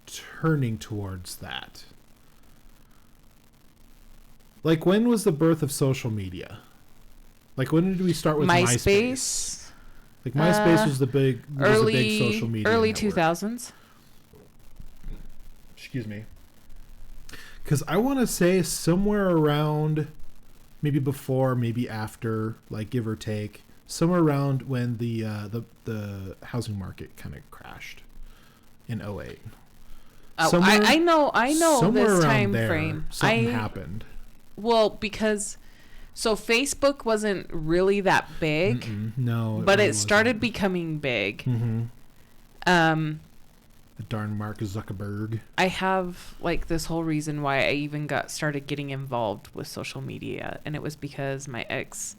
turning towards that? Like, when was the birth of social media? Like, when did we start with MySpace? Like, MySpace was the big social media early network. 2000s. Excuse me. Because I want to say somewhere around, maybe before, maybe after, like, give or take, somewhere around when the housing market kind of crashed in 2008. Oh, I know somewhere this around time there, frame. Something happened. Well, because so Facebook wasn't really that big. No, but really it started wasn't. becoming big. The darn Mark Zuckerberg. I have like this whole reason why I even started getting involved with social media, and it was because my ex-husband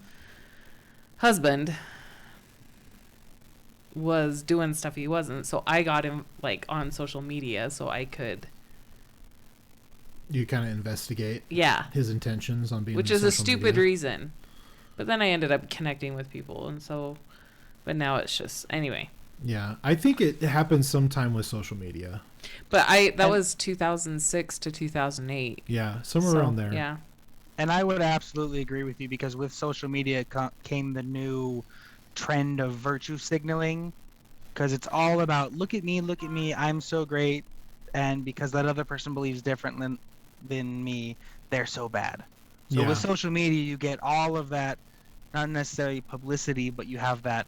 was doing stuff he wasn't, so I got him like on social media so I could. You kind of investigate. Yeah. His intentions on being. Which on is a social stupid media. reason, but then I ended up connecting with people, and so, but now it's just anyway. Yeah, I think it happens sometime with social media. But that was 2006 to 2008. Yeah, somewhere around there. Yeah. And I would absolutely agree with you, because with social media came the new trend of virtue signaling, because it's all about look at me, I'm so great, and because that other person believes different than me, they're so bad. So Yeah. with social media, you get all of that, not necessarily publicity, but you have that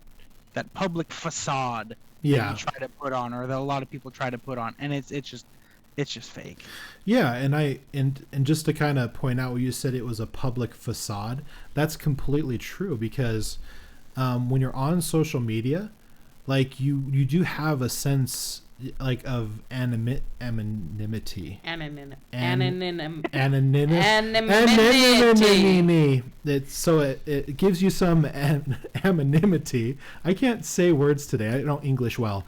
public facade that you try to put on, or that a lot of people try to put on, and it's just fake. Yeah, and just to kind of point out what you said, it was a public facade. That's completely true, because when you're on social media, like you do have a sense like of anonymity. It gives you some anonymity. I can't say words today. I don't English well.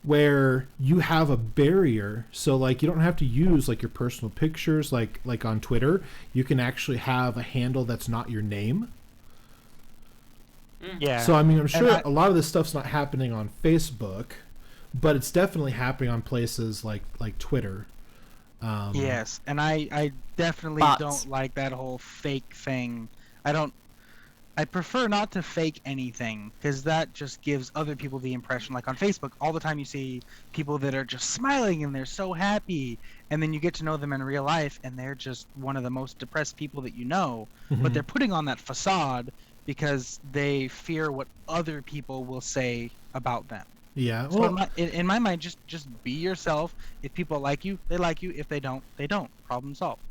Where you have a barrier, so like you don't have to use like your personal pictures, like on Twitter. You can actually have a handle that's not your name. Yeah. So I mean, I'm sure a lot of this stuff's not happening on Facebook, but it's definitely happening on places like Twitter. Yes, and I definitely Bots. don't like that whole fake thing. I prefer not to fake anything, because that just gives other people the impression, like on Facebook, all the time you see people that are just smiling and they're so happy, and then you get to know them in real life and they're just one of the most depressed people that you know, but they're putting on that facade because they fear what other people will say about them. Yeah. So Well, in my mind, just be yourself. If people like you, they like you. If they don't, they don't. Problem solved.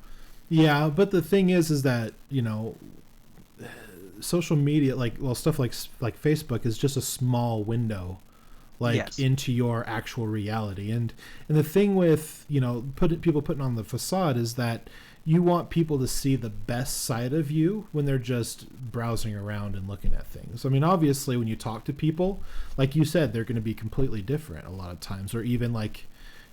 yeah, but the thing is that, you know, social media, stuff like Facebook is just a small window, into your actual reality. And the thing with, you know, people putting on the facade is that you want people to see the best side of you when they're just browsing around and looking at things. I mean, obviously, when you talk to people, like you said, they're going to be completely different a lot of times, or even like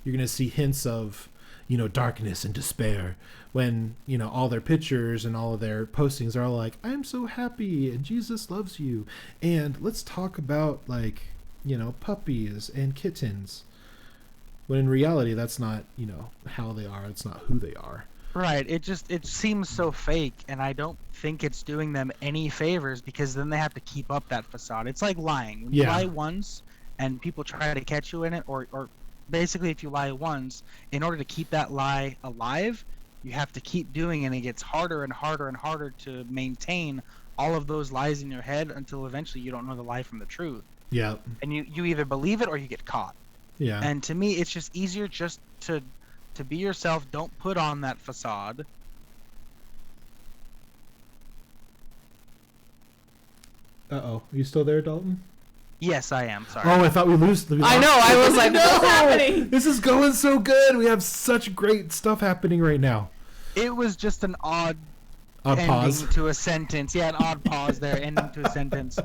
you're going to see hints of, you know, darkness and despair when, you know, all their pictures and all of their postings are all like, I'm so happy and Jesus loves you. And let's talk about, like, you know, puppies and kittens. When in reality, that's not, you know, how they are. It's not who they are. Right. It seems so fake, and I don't think it's doing them any favors, because then they have to keep up that facade. It's like lying. When you lie once and people try to catch you in it, or basically if you lie once, in order to keep that lie alive, you have to keep doing it, and it gets harder and harder and harder to maintain all of those lies in your head until eventually you don't know the lie from the truth. Yeah. And you either believe it or you get caught. Yeah. And to me, it's just easier just to be yourself. Don't put on that facade. Uh-oh. Are you still there, Dalton? Yes, I am. Sorry. Oh, I thought we lost. I know. I was like, what's happening? This is going so good. We have such great stuff happening right now. It was just an odd Odd pause. to a sentence. Yeah, an odd pause there, ending to a sentence.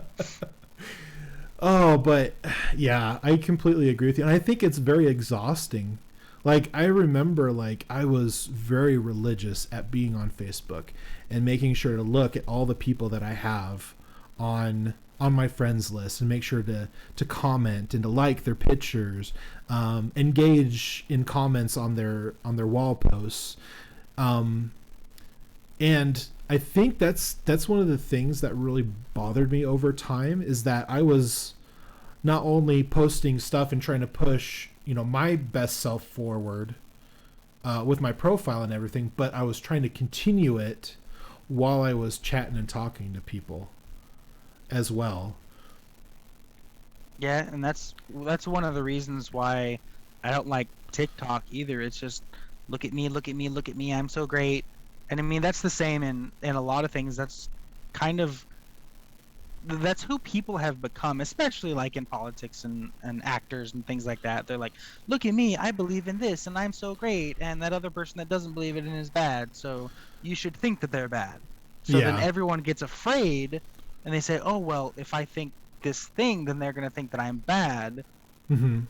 Oh, but yeah, I completely agree with you. And I think it's very exhausting. Like, I remember, like, I was very religious at being on Facebook and making sure to look at all the people that I have on my friends list and make sure to comment and to like their pictures, engage in comments on their wall posts. And I think that's one of the things that really bothered me over time, is that I was not only posting stuff and trying to push, my best self forward with my profile and everything, but I was trying to continue it while I was chatting and talking to people as well. Yeah, and that's one of the reasons why I don't like TikTok either. It's just look at me, look at me, look at me. I'm so great. And I mean, that's the same in a lot of things. That's who people have become, especially like in politics and actors and things like that. They're like, look at me, I believe in this and I'm so great, and that other person that doesn't believe it and is bad, so you should think that they're bad. So then everyone gets afraid and they say, oh, well, if I think this thing, then they're going to think that I'm bad. Mm-hmm.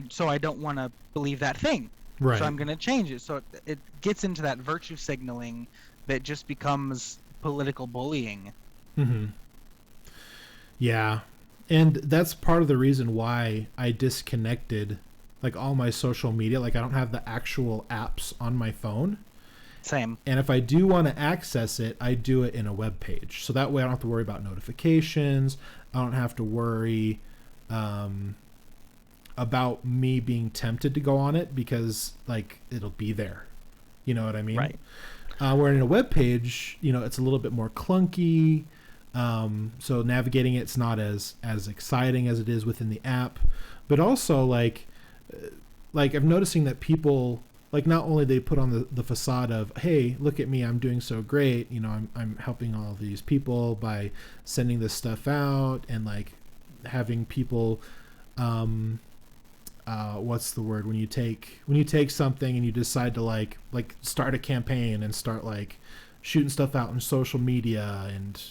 So I don't want to believe that thing. Right. So I'm going to change it. So it gets into that virtue signaling that just becomes political bullying. Mm-hmm. Yeah. And that's part of the reason why I disconnected like all my social media. Like, I don't have the actual apps on my phone. Same. And if I do want to access it, I do it in a web page. So that way I don't have to worry about notifications. I don't have to worry about me being tempted to go on it, because like it'll be there. You know what I mean? Right. Where in a web page, it's a little bit more clunky. So navigating it's not as exciting as it is within the app. But also like I'm noticing that people, like, not only they put on the facade of, hey, look at me, I'm doing so great, I'm helping all these people by sending this stuff out, and like having people what's the word when you take something and you decide to like start a campaign and start like shooting stuff out on social media. And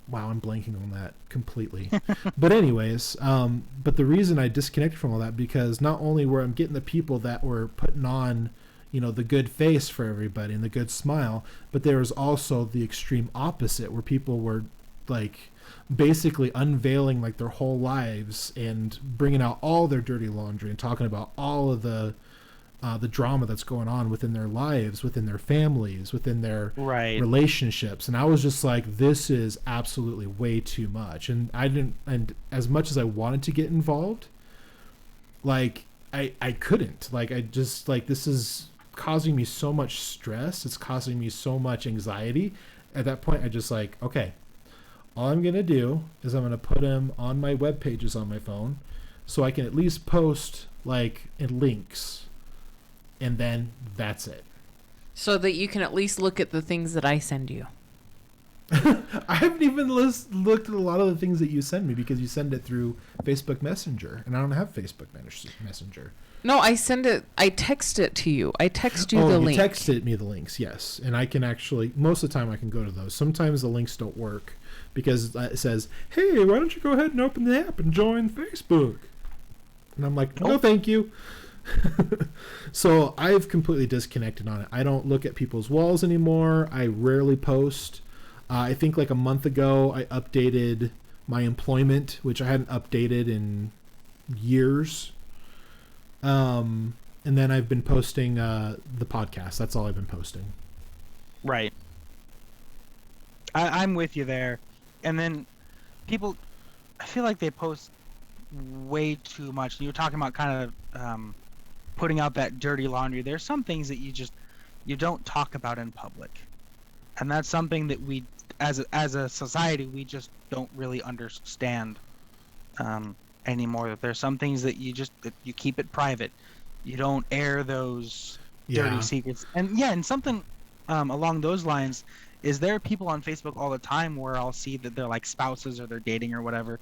wow, I'm blanking on that completely. But anyways, but the reason I disconnected from all that, because not only were I'm getting the people that were putting on, the good face for everybody and the good smile, but there was also the extreme opposite, where people were like basically unveiling like their whole lives and bringing out all their dirty laundry and talking about all of the drama that's going on within their lives, within their families, within their relationships. And I was just like, this is absolutely way too much. And and as much as I wanted to get involved, like I couldn't. Like, I just like, this is causing me so much stress. It's causing me so much anxiety. At that point, I just like, okay, all I'm going to do is I'm going to put them on my web pages on my phone so I can at least post like in links. And then that's it. So that you can at least look at the things that I send you. I haven't even looked at a lot of the things that you send me, because you send it through Facebook Messenger, and I don't have Facebook Messenger. No, I text it to you. I text you the link. You texted me the links, yes. And I can actually, most of the time I can go to those. Sometimes the links don't work because it says, hey, why don't you go ahead and open the app and join Facebook? And I'm like, no, thank you. So I've completely disconnected on it. I don't look at people's walls anymore. I rarely post. I think like a month ago I updated my employment, which I hadn't updated in years. And then I've been posting the podcast. That's all I've been posting. Right. I'm with you there. And then people, I feel like they post way too much. You were talking about kind of putting out that dirty laundry. There's some things that you don't talk about in public, and that's something that we, as a society, we just don't really understand anymore. There's some things that you keep it private. You don't air those dirty secrets. And something along those lines is, there are people on Facebook all the time where I'll see that they're like spouses or they're dating or whatever,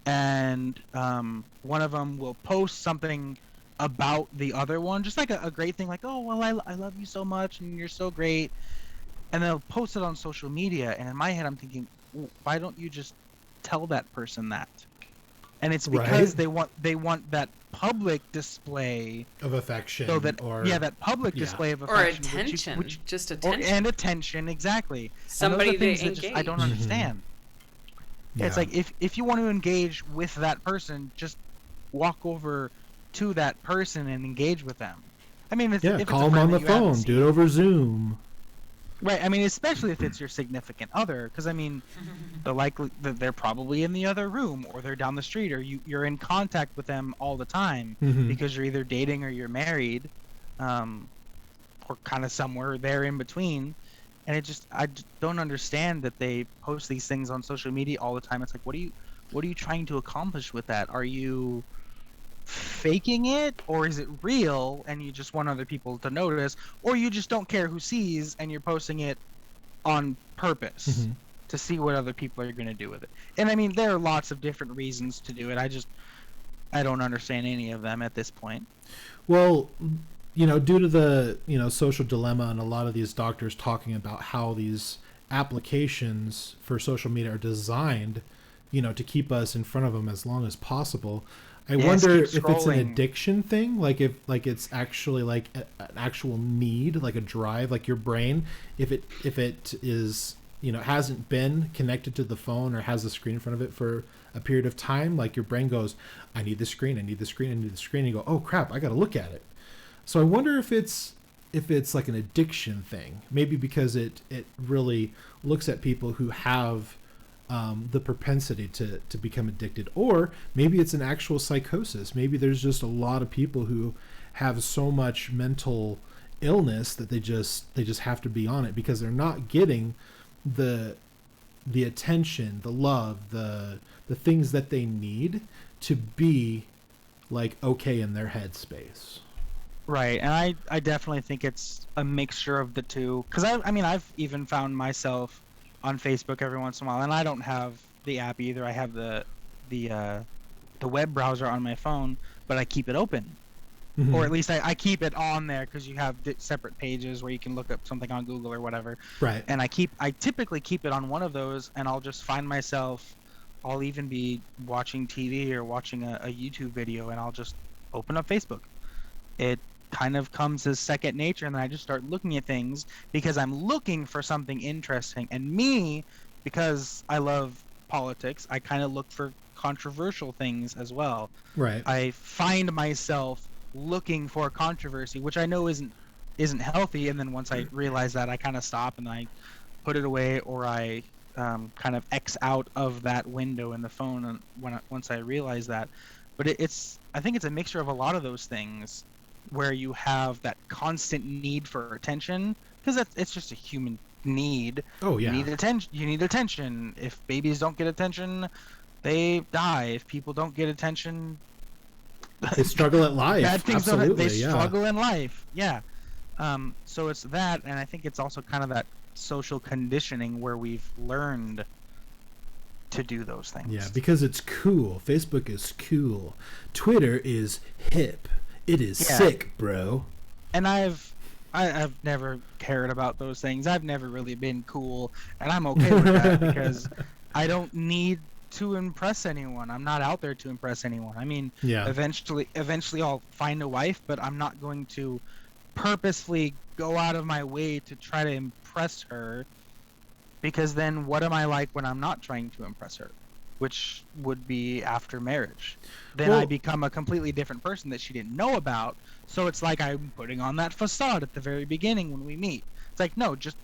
and one of them will post something about the other one, just like a great thing, like, oh well, I love you so much and you're so great, and they'll post it on social media, and in my head I'm thinking, why don't you just tell that person that? And it's because they want that public display of affection, so that that public display of affection, or attention, just attention, and attention, exactly. Somebody to engage. Just, I don't understand. Yeah. It's like if you want to engage with that person, just walk over to that person and engage with them. I mean, if call them on the phone, do it over Zoom. Right. I mean, especially if it's your significant other, because I mean, they're probably in the other room, or they're down the street, or you're in contact with them all the time because you're either dating or you're married, or kind of somewhere there in between. And I just don't understand that they post these things on social media all the time. It's like, what are you trying to accomplish with that? Are you faking it, or is it real and you just want other people to notice, or you just don't care who sees and you're posting it on purpose to see what other people are going to do with it? And I mean, there are lots of different reasons to do it. I don't understand any of them at this point. Well, due to the social dilemma and a lot of these doctors talking about how these applications for social media are designed to keep us in front of them as long as possible. I wonder if it's an addiction thing, like if it's actually like an actual need, like a drive, like your brain, if it is hasn't been connected to the phone or has the screen in front of it for a period of time, like your brain goes, I need the screen, I need the screen, I need the screen, and you go, oh crap, I got to look at it. So I wonder if it's like an addiction thing, maybe because it really looks at people who have the propensity to become addicted, or maybe it's an actual psychosis. Maybe there's just a lot of people who have so much mental illness that they just have to be on it because they're not getting the attention, the love, the things that they need to be like okay in their headspace. Right, and I definitely think it's a mixture of the two, because I mean I've even found myself on Facebook every once in a while, and I don't have the app either. I have the web browser on my phone, but I keep it open, or at least I keep it on there because you have separate pages where you can look up something on Google or whatever. Right. And I typically keep it on one of those, and I'll just find myself, I'll even be watching TV or watching a YouTube video, and I'll just open up Facebook. It kind of comes as second nature, and then I just start looking at things because I'm looking for something interesting. And me, because I love politics, I kind of look for controversial things as well. Right. I find myself looking for controversy, which I know isn't healthy, and then once I realize that, I kind of stop and I put it away, or I kind of X out of that window in the phone once I realize that. But I think it's a mixture of a lot of those things, where you have that constant need for attention, because it's just a human need. Oh yeah. You need attention. If babies don't get attention, they die. If people don't get attention, they struggle at life. Bad things Absolutely, they struggle in life. Yeah. So it's that, and I think it's also kind of that social conditioning where we've learned to do those things. Yeah, because it's cool. Facebook is cool. Twitter is hip. It is sick, bro. And I've never cared about those things. I've never really been cool, and I'm okay with that because I don't need to impress anyone. I'm not out there to impress anyone. I mean, eventually I'll find a wife, but I'm not going to purposefully go out of my way to try to impress her, because then what am I like when I'm not trying to impress her? Which would be after marriage. Then I become a completely different person that she didn't know about. So it's like I'm putting on that facade at the very beginning when we meet. It's like, no, just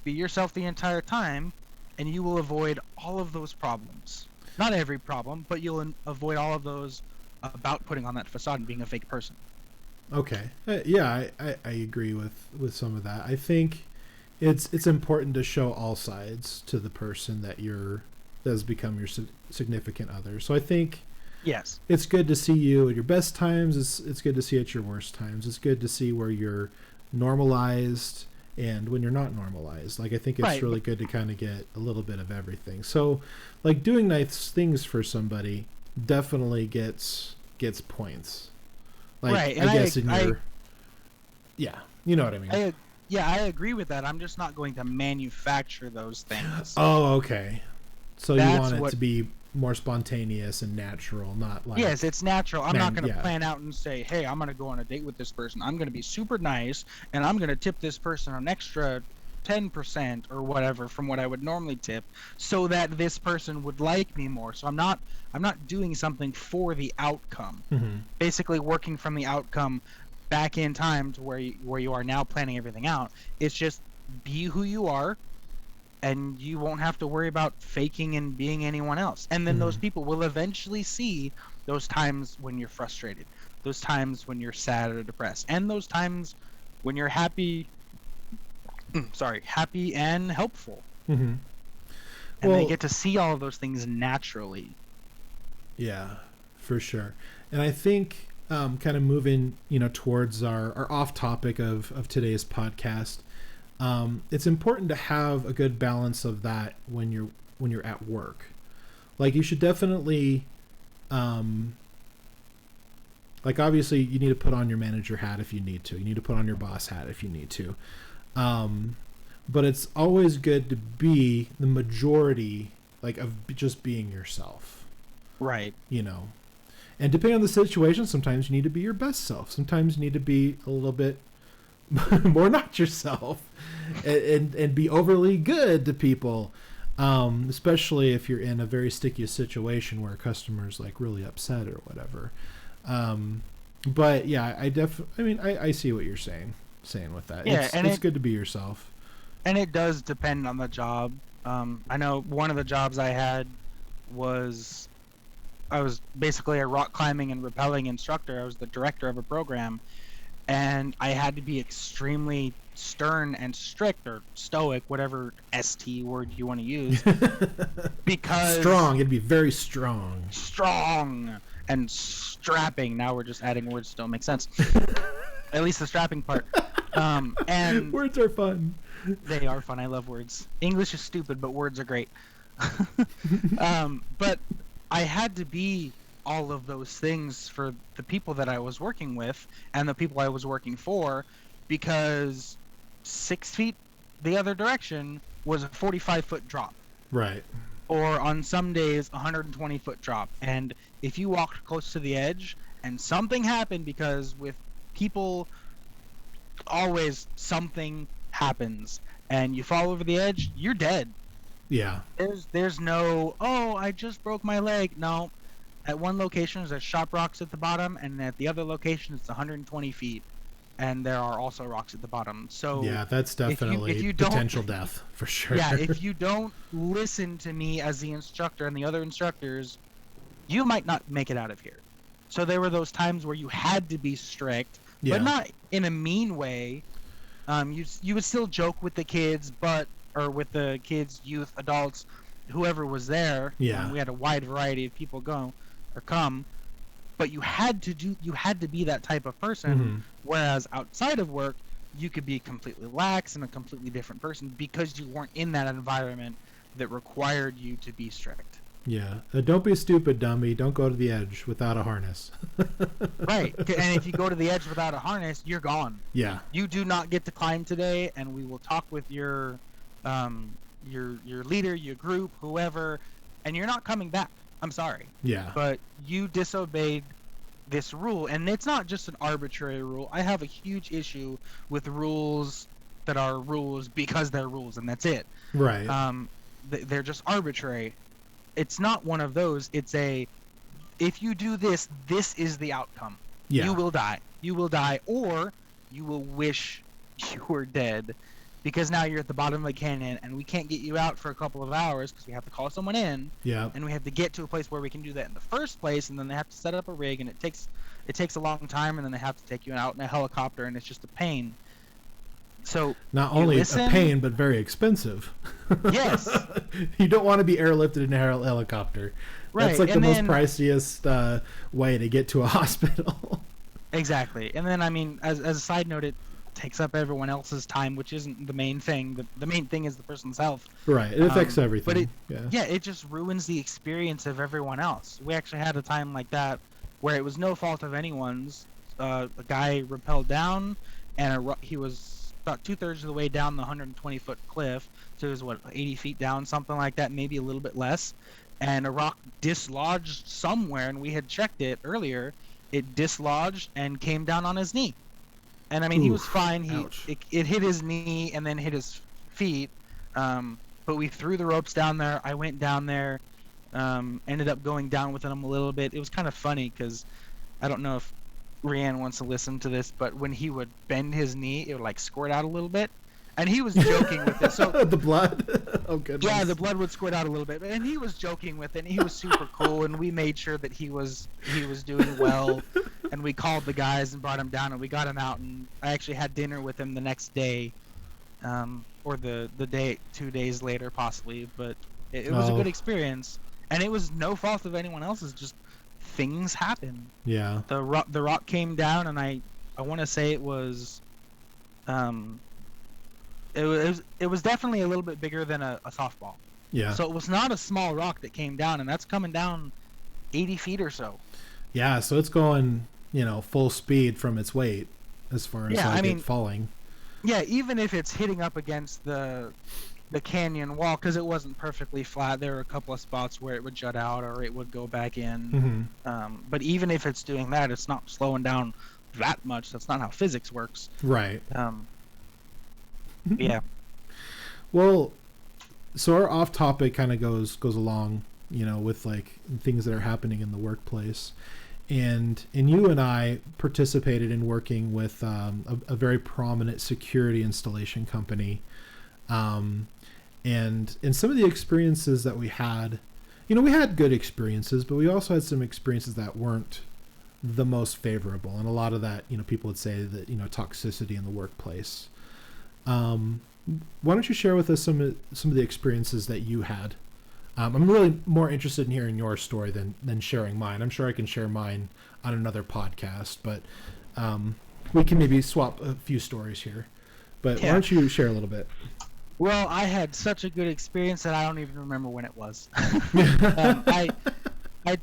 be yourself the entire time, and you will avoid all of those problems. Not every problem, but you'll avoid all of those about putting on that facade and being a fake person. Okay. I agree with some of that. I think it's important to show all sides to the person that has become your significant other. So I think it's good to see you at your best times. It's good to see at your worst times. It's good to see where you're normalized and when you're not normalized. Like, I think it's really good to kind of get a little bit of everything. So like doing nice things for somebody definitely gets points. Like, right. I guess in your... Yeah, you know what I mean. I agree with that. I'm just not going to manufacture those things. Oh, okay. So That's you want it to be more spontaneous and natural, not like... Yes, it's natural. I'm not going to plan out and say, hey, I'm going to go on a date with this person. I'm going to be super nice, and I'm going to tip this person an extra 10% or whatever from what I would normally tip, so that this person would like me more. So I'm not doing something for the outcome. Mm-hmm. Basically working from the outcome back in time to where you are now, planning everything out. It's just be who you are, and you won't have to worry about faking and being anyone else. And then those people will eventually see those times when you're frustrated, those times when you're sad or depressed, and those times when you're happy and helpful. Mm-hmm. And they get to see all of those things naturally. Yeah, for sure. And I think kind of moving, towards our off topic of today's podcast, it's important to have a good balance of that when you're at work. Like, you should definitely, like, obviously you need to put on your manager hat if you need to. You need to put on your boss hat if you need to. But it's always good to be the majority, like, of just being yourself. Right. And depending on the situation, sometimes you need to be your best self. Sometimes you need to be a little bit more not yourself and be overly good to people, especially if you're in a very sticky situation where a customer's like really upset or whatever. But yeah, I see what you're saying with that. Yeah, it's good to be yourself. And it does depend on the job. I know one of the jobs I had was I was basically a rock climbing and rappelling instructor. I was the director of a program, and I had to be extremely stern and strict, or stoic, whatever ST word you want to use, because strong. It'd be very strong and strapping. Now we're just adding words that don't make sense. At least the strapping part. And words are fun. They are fun. I love words. English is stupid, but words are great. But I had to be all of those things for the people that I was working with and the people I was working for, because 6 feet the other direction was a 45-foot drop. Right. Or on some days, 120-foot drop. And if you walked close to the edge and something happened, because with people, always something happens, and you fall over the edge, you're dead. Yeah. There's no, oh, I just broke my leg. No. At one location, there's sharp rocks at the bottom, and at the other location, it's 120 feet. And there are also rocks at the bottom. So yeah, that's definitely if you potential death, for sure. Yeah, if you don't listen to me as the instructor and the other instructors, you might not make it out of here. So there were those times where you had to be strict, but not in a mean way. You would still joke with the kids, or with the kids, youth, adults, whoever was there. Yeah. We had a wide variety of people come, but you had to be that type of person. Mm-hmm. Whereas outside of work, you could be completely lax and a completely different person because you weren't in that environment that required you to be strict. Yeah. Don't be stupid, dummy. Don't go to the edge without a harness. Right. And if you go to the edge without a harness, you're gone. Yeah. You do not get to climb today, and we will talk with your leader, your group, whoever, and you're not coming back. I'm sorry. Yeah. But you disobeyed this rule, and it's not just an arbitrary rule. I have a huge issue with rules that are rules because they're rules, and that's it. Right. They're just arbitrary. It's not one of those. It's if you do this, this is the outcome. Yeah. You will die. You will die, or you will wish you were dead, because now you're at the bottom of the canyon, and we can't get you out for a couple of hours because we have to call someone in. Yeah. And we have to get to a place where we can do that in the first place, and then they have to set up a rig, and it takes a long time, and then they have to take you out in a helicopter, and it's just a pain. So not only a pain, but very expensive. Yes. You don't want to be airlifted in a helicopter. Right. That's like the most priciest way to get to a hospital. Exactly. And then, I mean, as a side note, it takes up everyone else's time, which isn't the main thing. The main thing is the person's health. Right. It affects everything. But it just ruins the experience of everyone else. We actually had a time like that where it was no fault of anyone's. a guy rappelled down, and he was about 2/3 of the way down the 120-foot cliff. So it was 80 feet down, something like that, maybe a little bit less. And a rock dislodged somewhere, and we had checked it earlier. It dislodged and came down on his knee. And I mean, he was fine. It hit his knee and then hit his feet. But we threw the ropes down there. I went down there. Ended up going down with him a little bit. It was kind of funny because I don't know if Rianne wants to listen to this, but when he would bend his knee, it would like squirt out a little bit. And he was joking with it. So the blood? Oh, goodness. Yeah, the blood would squirt out a little bit. And he was joking with it. And he was super cool. And we made sure that he was doing well. And we called the guys and brought him down. And we got him out. And I actually had dinner with him the next day. Or the day, 2 days later, possibly. But it was a good experience. And it was no fault of anyone else's. Just things happen. Yeah. The rock came down. And I want to say it was... It was definitely a little bit bigger than a softball. Yeah. So it was not a small rock that came down, and that's coming down 80 feet or so. Yeah, so it's going, full speed from its weight as far as it falling. Yeah, even if it's hitting up against the canyon wall, because it wasn't perfectly flat, there were a couple of spots where it would jut out or it would go back in. Mm-hmm. But even if it's doing that, it's not slowing down that much. That's not how physics works. Right. Yeah. Well, so our off topic kind of goes along, with like things that are happening in the workplace, and you and I participated in working with a very prominent security installation company, and in some of the experiences that we had, we had good experiences, but we also had some experiences that weren't the most favorable, and a lot of that, people would say that toxicity in the workplace. Why don't you share with us some of the experiences that you had? I'm really more interested in hearing your story than sharing mine. I'm sure I can share mine on another podcast, but we can maybe swap a few stories here. But Why don't you share a little bit? Well, I had such a good experience that I don't even remember when it was. I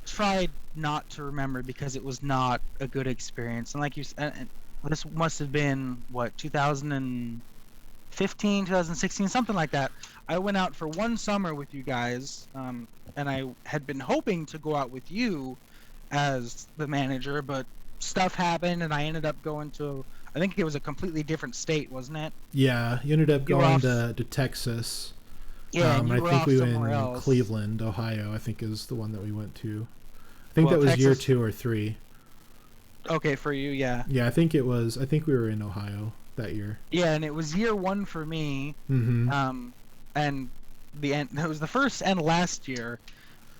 tried not to remember because it was not a good experience. And like you said, this must have been, 2015, 2016, something like that. I went out for one summer with you guys, and I had been hoping to go out with you as the manager, but stuff happened, and I ended up going to, I think it was a completely different state, wasn't it? Yeah, you ended up going to Texas. Yeah, and you were I think off we somewhere went in else. Cleveland, Ohio, I think is the one that we went to. I think that was Texas, year 2 or 3. Okay, for you, yeah. Yeah, I think we were in Ohio that year. Yeah, and it was year 1 for me. Mm-hmm. And it was the first and last year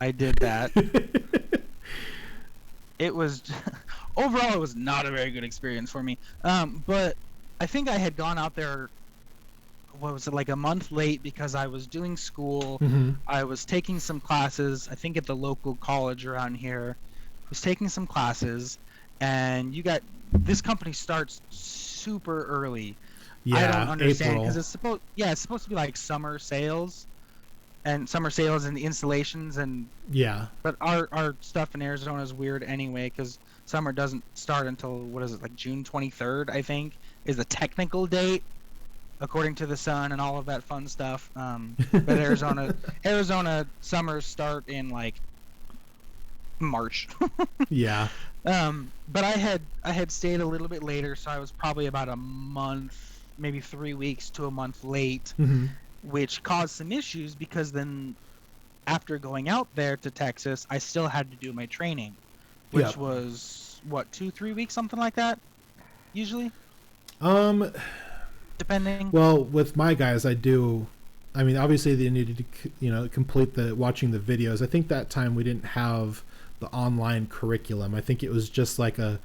I did that. It was overall it was not a very good experience for me. But I think I had gone out there, what was it, like a month late because I was doing school. Mm-hmm. I was taking some classes, I think at the local college around here. I was taking some classes, and this company starts super early. Yeah, I don't understand because April. it's supposed to be like summer sales and the installations, and Yeah. but our stuff in Arizona is weird anyway because summer doesn't start until like June 23rd, I think, is the technical date according to the sun and all of that fun stuff. But Arizona summers start in like March. Yeah. But I had stayed a little bit later, so I was probably about a month, maybe 3 weeks to a month late, Mm-hmm. which caused some issues because then after going out there to Texas, I still had to do my training, which was 2-3 weeks, something like that, usually. Depending. Well, with my guys, obviously they needed to, complete watching the videos. I think that time we didn't have the online curriculum. I think it was just like a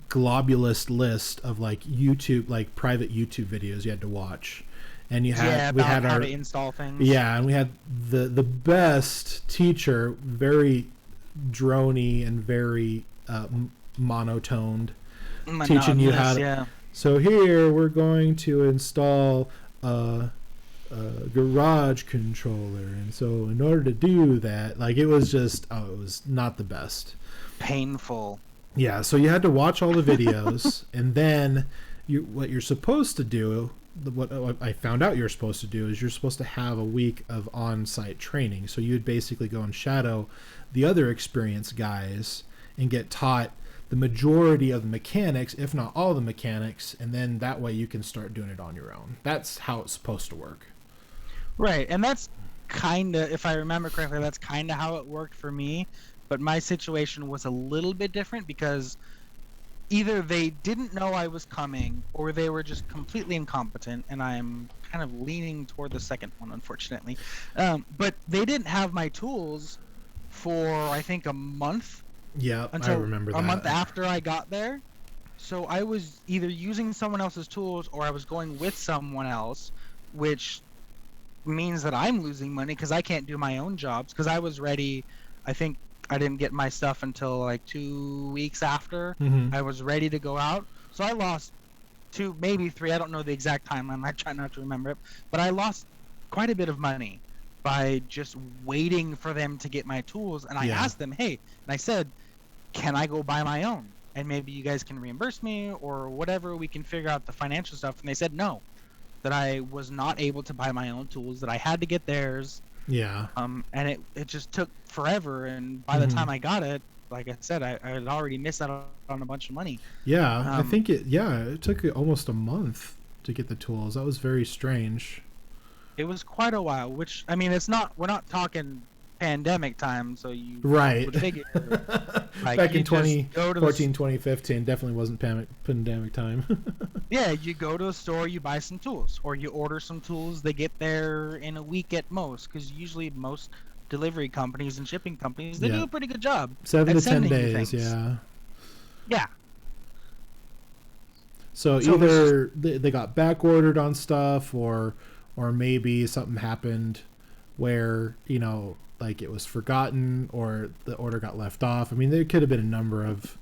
globulous list of like YouTube, like private YouTube videos you had to watch. And we had how to install things. Yeah, and we had the best teacher, very drony and very monotoned, teaching you how to. Yeah. So here we're going to install a garage controller, and so in order to do that, like it was just it was not the best. Painful. Yeah, so you had to watch all the videos, and then what you're supposed to do, what I found out you're supposed to do, is you're supposed to have a week of on-site training. So you would basically go and shadow the other experienced guys and get taught the majority of the mechanics, if not all the mechanics, and then that way you can start doing it on your own. That's how it's supposed to work. Right, and that's kind of, if I remember correctly, that's kind of how it worked for me. But my situation was a little bit different because either they didn't know I was coming or they were just completely incompetent, and I'm kind of leaning toward the second one, unfortunately. But they didn't have my tools for, I think, a month. Yeah, until I remember that. A month after I got there. So I was either using someone else's tools or I was going with someone else, which means that I'm losing money because I can't do my own jobs because I was ready. I think I didn't get my stuff until like 2 weeks after I was ready to go out. So I lost 2, maybe 3. I don't know the exact timeline. I try not to remember it. But I lost quite a bit of money by just waiting for them to get my tools. And I asked them, hey, and I said, can I go buy my own? And maybe you guys can reimburse me or whatever. We can figure out the financial stuff. And they said no, that I was not able to buy my own tools, that I had to get theirs. Yeah. And it just took forever. And by the time I got it, like I said, I had already missed out on a bunch of money. Yeah, I think it took almost a month to get the tools. That was very strange. It was quite a while, which, I mean, we're not talking pandemic time, so you right. would figure. Like, back in 2014, 2015, definitely wasn't pandemic time. Yeah, you go to a store, you buy some tools, or you order some tools. They get there in a week at most, because usually most delivery companies and shipping companies, they do a pretty good job. 7 to 10 days, yeah. Yeah. So either they got back ordered on stuff, or maybe something happened where, like it was forgotten or the order got left off. I mean, there could have been a number of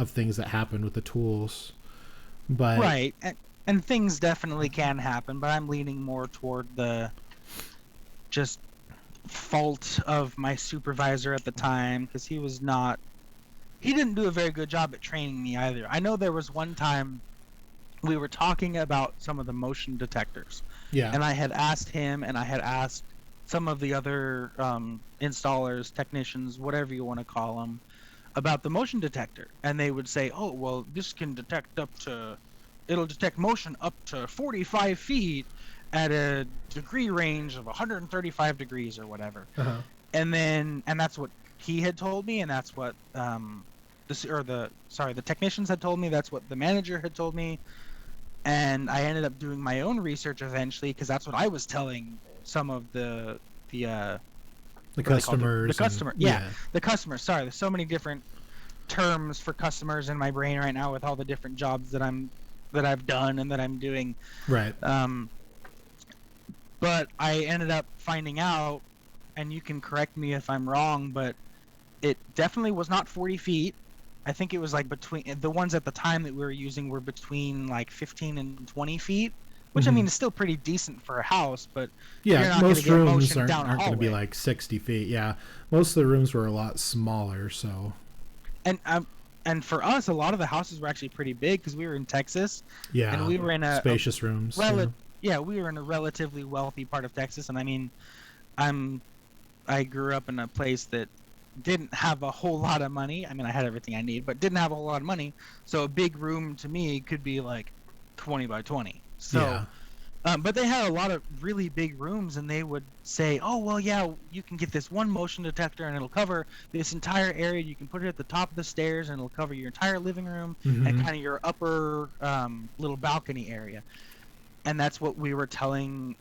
things that happened with the tools. But right. And things definitely can happen, but I'm leaning more toward the just fault of my supervisor at the time, because he didn't do a very good job at training me either. I know there was one time we were talking about some of the motion detectors. Yeah. And I had asked him, and I had asked some of the other installers, technicians, whatever you want to call them, about the motion detector. And they would say, oh, well, this can it'll detect motion up to 45 feet at a degree range of 135 degrees or whatever. Uh-huh. And that's what he had told me, and that's what the technicians had told me. That's what the manager had told me. And I ended up doing my own research eventually, because that's what I was telling some of the customers. The customer, the customers. Sorry, there's so many different terms for customers in my brain right now with all the different jobs that I've done and that I'm doing. Right. But I ended up finding out, and you can correct me if I'm wrong, but it definitely was not 40 feet. I think it was like between the ones at the time that we were using were between like 15 and 20 feet, which I mean is still pretty decent for a house, but most rooms aren't going to be like 60 feet. Yeah, most of the rooms were a lot smaller. So, and for us, a lot of the houses were actually pretty big because we were in Texas. Yeah, and we were in spacious rooms. We were in a relatively wealthy part of Texas, and I mean, I grew up in a place that didn't have a whole lot of money. I mean, I had everything I need, but didn't have a whole lot of money. So a big room to me could be like 20 by 20. So, but they had a lot of really big rooms, and they would say, oh, well, yeah, you can get this one motion detector and it'll cover this entire area. You can put it at the top of the stairs and it'll cover your entire living room and kind of your upper little balcony area. And that's what we were telling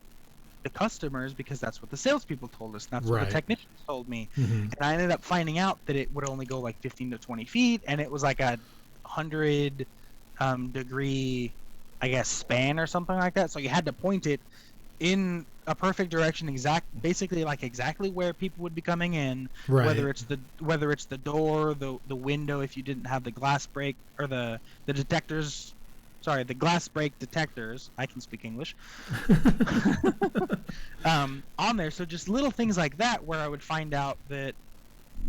the customers, because that's what the salespeople told us. That's what the technicians told me. And I ended up finding out that it would only go like 15 to 20 feet, and it was like a 100 degree, I guess, span or something like that. So you had to point it in a perfect direction, basically exactly where people would be coming in. Right. Whether it's the door, the window, if you didn't have the glass break or the detectors. Sorry, the glass break detectors. I can speak English. On there, so just little things like that, where I would find out that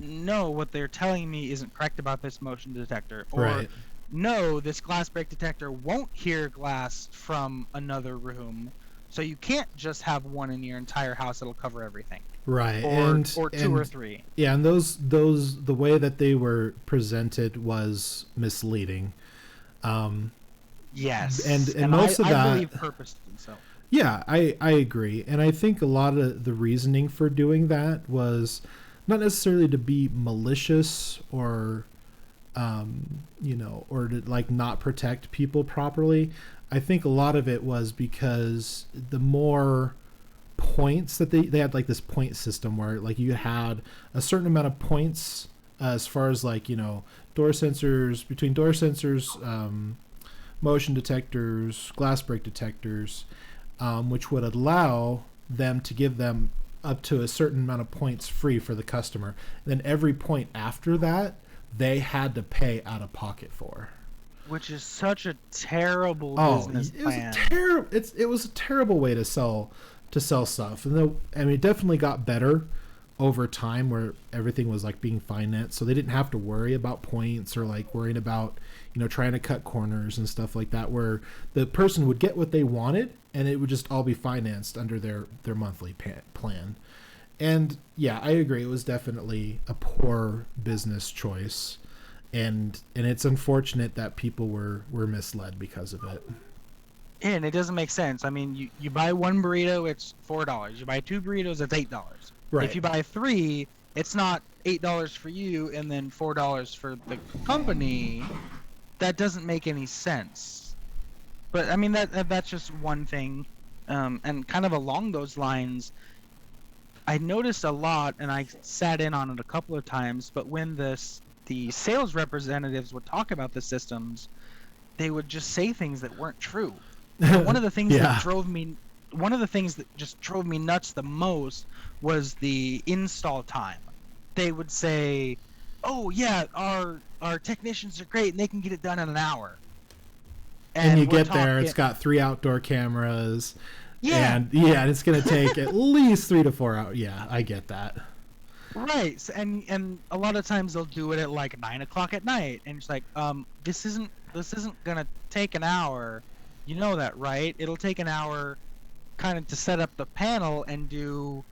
no, what they're telling me isn't correct about this motion detector, or Right. no, this glass break detector won't hear glass from another room, so you can't just have one in your entire house that'll cover everything. Right. Or two or three. Yeah, and those the way that they were presented was misleading. Yes. And most of that, I believe purposely so. Yeah, I agree. And I think a lot of the reasoning for doing that was not necessarily to be malicious or, or to like not protect people properly. I think a lot of it was because the more points that they had like this point system where like you had a certain amount of points as far as like, door sensors, between door sensors, motion detectors, glass break detectors, which would allow them to give them up to a certain amount of points free for the customer. And then every point after that, they had to pay out of pocket for. Which is such a terrible business plan. It was a terrible way to sell stuff. And it definitely got better over time where everything was like being financed, so they didn't have to worry about points or like worrying about trying to cut corners and stuff like that, where the person would get what they wanted and it would just all be financed under their monthly plan. And yeah, I agree, it was definitely a poor business choice, and it's unfortunate that people were misled because of it. And it doesn't make sense. I mean, you buy one burrito, it's $4. You buy two burritos, it's $8. Right. If you buy three, it's not $8 for you and then $4 for the company. That doesn't make any sense. But I mean, that's just one thing. And kind of along those lines, I noticed a lot, and I sat in on it a couple of times, but when the sales representatives would talk about the systems, they would just say things that weren't true. One of the things that just drove me nuts the most was the install time. They would say, "Oh yeah, our technicians are great and they can get it done in an hour." And you get there, it's got 3 outdoor cameras. Yeah. And it's going to take at least 3 to 4 hours. Yeah, I get that. Right. And a lot of times they'll do it at like 9 o'clock at night, and it's like, this isn't gonna take an hour. You know that, right? It'll take an hour kind of to set up the panel and do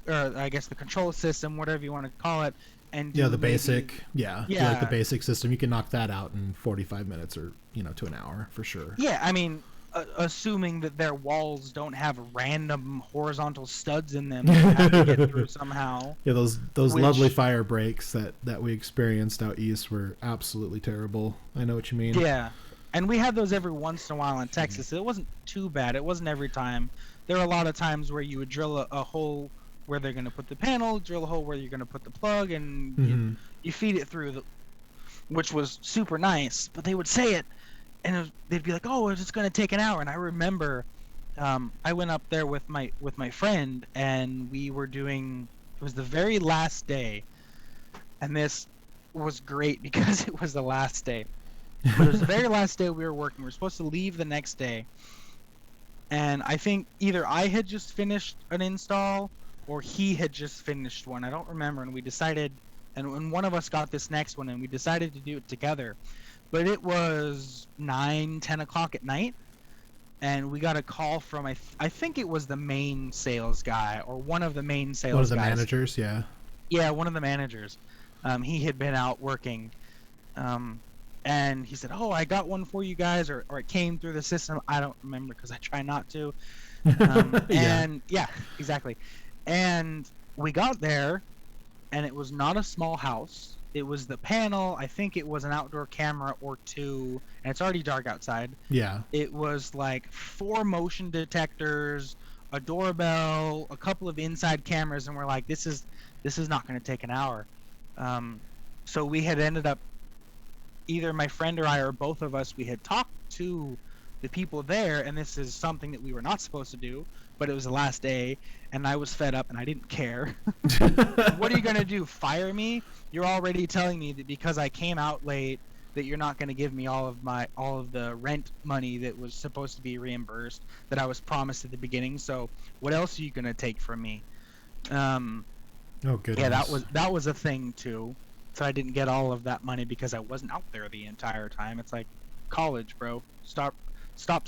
I guess the control system, whatever you want to call it, and do the basic, yeah, like the basic system. You can knock that out in 45 minutes or to an hour for sure. Yeah, I mean, assuming that their walls don't have random horizontal studs in them that you have to get through somehow. Yeah, those lovely fire breaks that we experienced out east were absolutely terrible. I know what you mean. Yeah, and we had those every once in a while in Texas. It wasn't too bad. It wasn't every time. There are a lot of times where you would drill a hole where they're going to put the panel, drill a hole where you're going to put the plug, and you feed it through, which was super nice. But they would say it, and they'd be like, "Oh, it's going to take an hour." And I remember, I went up there with my friend, and we were doing. It was the very last day, and this was great because it was the last day. But it was the very last day we were working. We were supposed to leave the next day, and I think either I had just finished an install or he had just finished one. I don't remember. And we decided, and one of us got this next one, and we decided to do it together. But it was 9-10 o'clock at night, and we got a call from I think it was the main sales guy or one of the main sales guys. One of the managers, yeah. Yeah, one of the managers. He had been out working. And he said, "Oh, I got one for you guys," or it came through the system. I don't remember because I try not to. And yeah, exactly. And we got there, and it was not a small house. It was the panel. I think it was an outdoor camera or 2, and it's already dark outside. Yeah. It was like 4 motion detectors, a doorbell, a couple of inside cameras, and we're like, this is not going to take an hour. So we had ended up, either my friend or I or both of us, we had talked to the people there, and this is something that we were not supposed to do, but it was the last day, and I was fed up, and I didn't care. What are you going to do, fire me? You're already telling me that because I came out late that you're not going to give me all of the rent money that was supposed to be reimbursed that I was promised at the beginning, so what else are you going to take from me? Oh, goodness. Yeah, that was a thing too. So I didn't get all of that money because I wasn't out there the entire time. It's like college, bro. Stop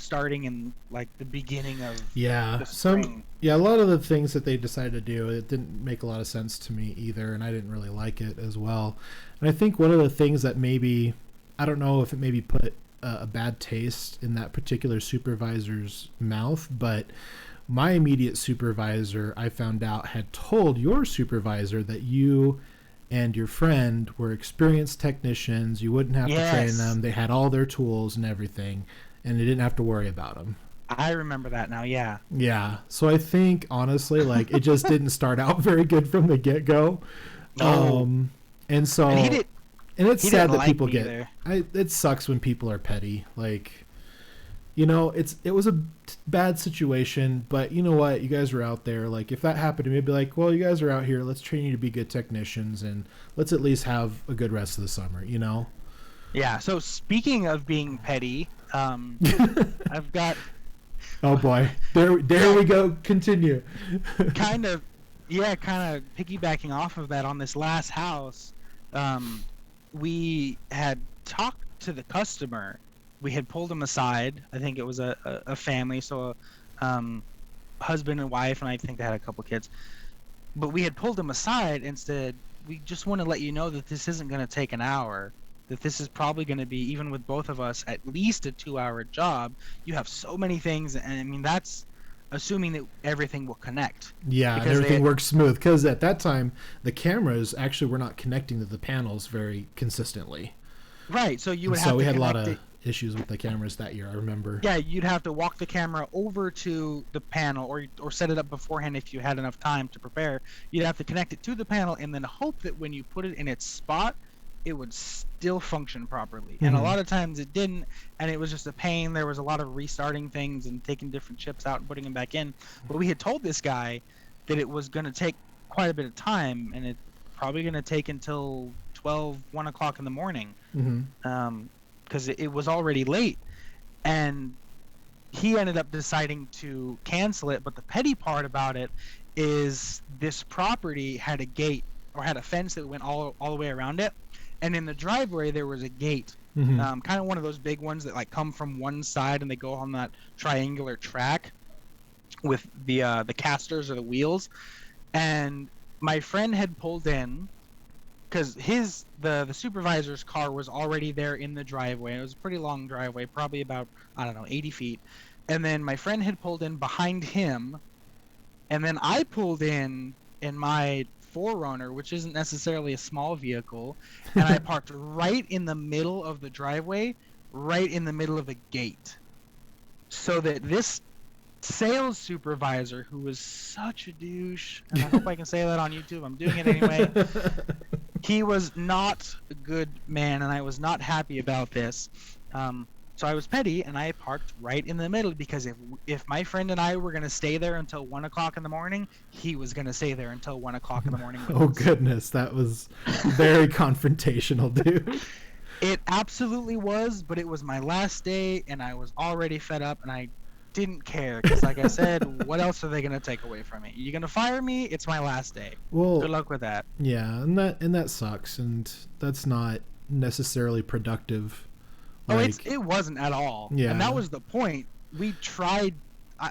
starting in like the beginning of the spring. A lot of the things that they decided to do, it didn't make a lot of sense to me either, and I didn't really like it as well. And I think one of the things that maybe, I don't know if it maybe put a bad taste in that particular supervisor's mouth, but my immediate supervisor, I found out, had told your supervisor that you and your friend were experienced technicians. You wouldn't have to train them. They had all their tools and everything, and they didn't have to worry about them. I remember that now, yeah. Yeah. So I think, honestly, like, it just didn't start out very good from the get-go. No. And so... And it's sad that people get... It sucks when people are petty. Like, you know, it was a bad situation, but you know what? You guys were out there. Like, if that happened to me, I'd be like, well, you guys are out here. Let's train you to be good technicians, and let's at least have a good rest of the summer, you know? Yeah, so speaking of being petty, I've got... Oh, boy. There we go. Continue. kind of piggybacking off of that on this last house, we had talked to the customer. We had pulled him aside. I think it was a family, so husband and wife, and I think they had a couple kids. But we had pulled him aside and said, we just want to let you know that this isn't going to take an hour, that this is probably going to be, even with both of us, at least a 2-hour job. You have so many things, and I mean, that's assuming that everything will connect. Yeah, and everything works smooth, because at that time, the cameras actually were not connecting to the panels very consistently. Right, so you would have so to we had a lot of issues with the cameras that year, I remember. Yeah, you'd have to walk the camera over to the panel, or set it up beforehand if you had enough time to prepare. You'd have to connect it to the panel and then hope that when you put it in its spot, it would still function properly. And a lot of times it didn't, and it was just a pain. There was a lot of restarting things and taking different chips out and putting them back in. But we had told this guy that it was going to take quite a bit of time, and it's probably going to take until 1 o'clock in the morning, because it was already late. And he ended up deciding to cancel it. But the petty part about it is this property had a gate, or had a fence that went all the way around it. And in the driveway, there was a gate, kind of one of those big ones that like come from one side and they go on that triangular track with the casters or the wheels. And my friend had pulled in because the supervisor's car was already there in the driveway. It was a pretty long driveway, probably about, I don't know, 80 feet. And then my friend had pulled in behind him, and then I pulled in my 4Runner, which isn't necessarily a small vehicle, and I parked right in the middle of the driveway, right in the middle of the gate, so that this sales supervisor, who was such a douche, and I hope I can say that on YouTube, I'm doing it anyway, he was not a good man, and I was not happy about this. So I was petty, and I parked right in the middle, because if my friend and I were going to stay there until 1 o'clock in the morning, he was going to stay there until 1 o'clock in the morning. Oh, goodness. That was very confrontational, dude. It absolutely was, but it was my last day, and I was already fed up, and I didn't care, because like I said, what else are they going to take away from me? You're going to fire me? It's my last day. Well, good luck with that. Yeah, and that sucks, and that's not necessarily productive. It wasn't at all. Yeah. And that was the point. We tried.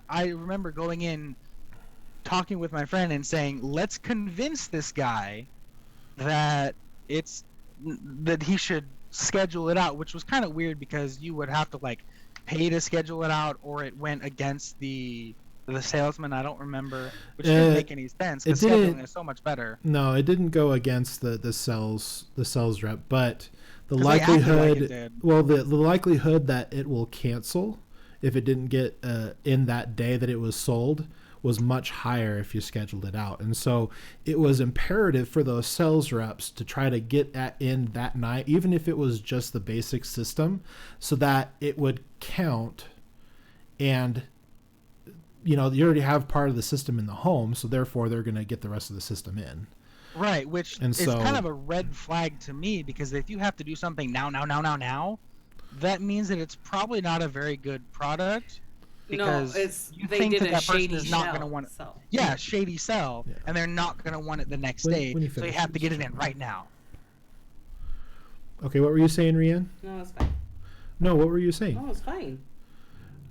I remember going in, talking with my friend and saying, let's convince this guy that he should schedule it out, which was kind of weird, because you would have to like pay to schedule it out, or it went against the salesman. I don't remember, which didn't make any sense, because scheduling is so much better. No, it didn't go against the sales rep, but the likelihood, the likelihood that it will cancel if it didn't get in that day that it was sold was much higher if you scheduled it out. And so it was imperative for those sales reps to try to get in that night, even if it was just the basic system, so that it would count. And you already have part of the system in the home, so therefore they're going to get the rest of the system in. Right, which is kind of a red flag to me, because if you have to do something now, that means that it's probably not a very good product. because you think that person is not going to want it. Yeah, shady sell, and they're not going to want it the next day, so you have to get it in right now. Okay, what were you saying, Rian? No, it's fine. No, what were you saying? No, it's fine.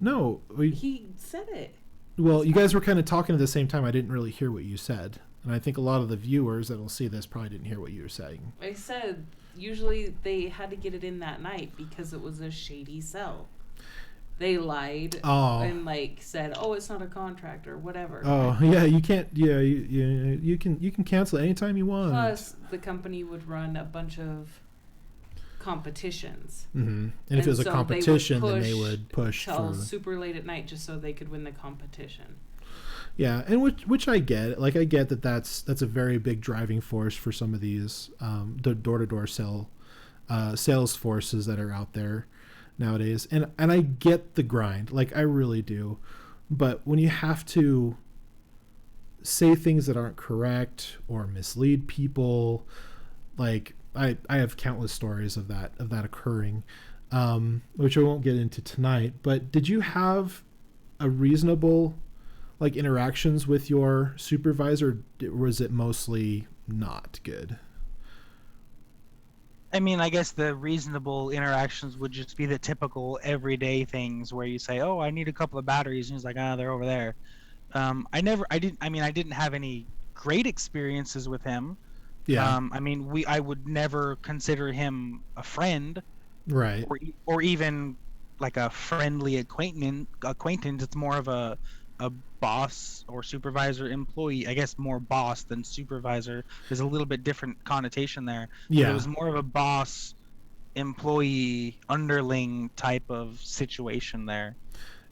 No. He said it. Well, you guys were kind of talking at the same time. I didn't really hear what you said. And I think a lot of the viewers that will see this probably didn't hear what you were saying. I said usually they had to get it in that night because it was a shady sell. They lied and said, "Oh, it's not a contract or whatever." Oh, yeah, you can't. Yeah, you can cancel it anytime you want. Plus, the company would run a bunch of competitions. Mm-hmm. And if it was a competition, then they would push till super late at night just so they could win the competition. Yeah, and which I get. Like, I get that's a very big driving force for some of these the door-to-door sales forces that are out there nowadays. And I get the grind. Like, I really do. But when you have to say things that aren't correct or mislead people, like, I have countless stories of that occurring, which I won't get into tonight. But did you have a reasonable interactions with your supervisor, or was it mostly not good? I mean, I guess the reasonable interactions would just be the typical everyday things where you say, "Oh, I need a couple of batteries," and he's like, "They're over there." I didn't have any great experiences with him. Yeah. I would never consider him a friend, right? Or even like a friendly acquaintance. It's more of a boss or supervisor employee. I guess more boss than supervisor. There's a little bit different connotation there. Yeah. But it was more of a boss employee underling type of situation there.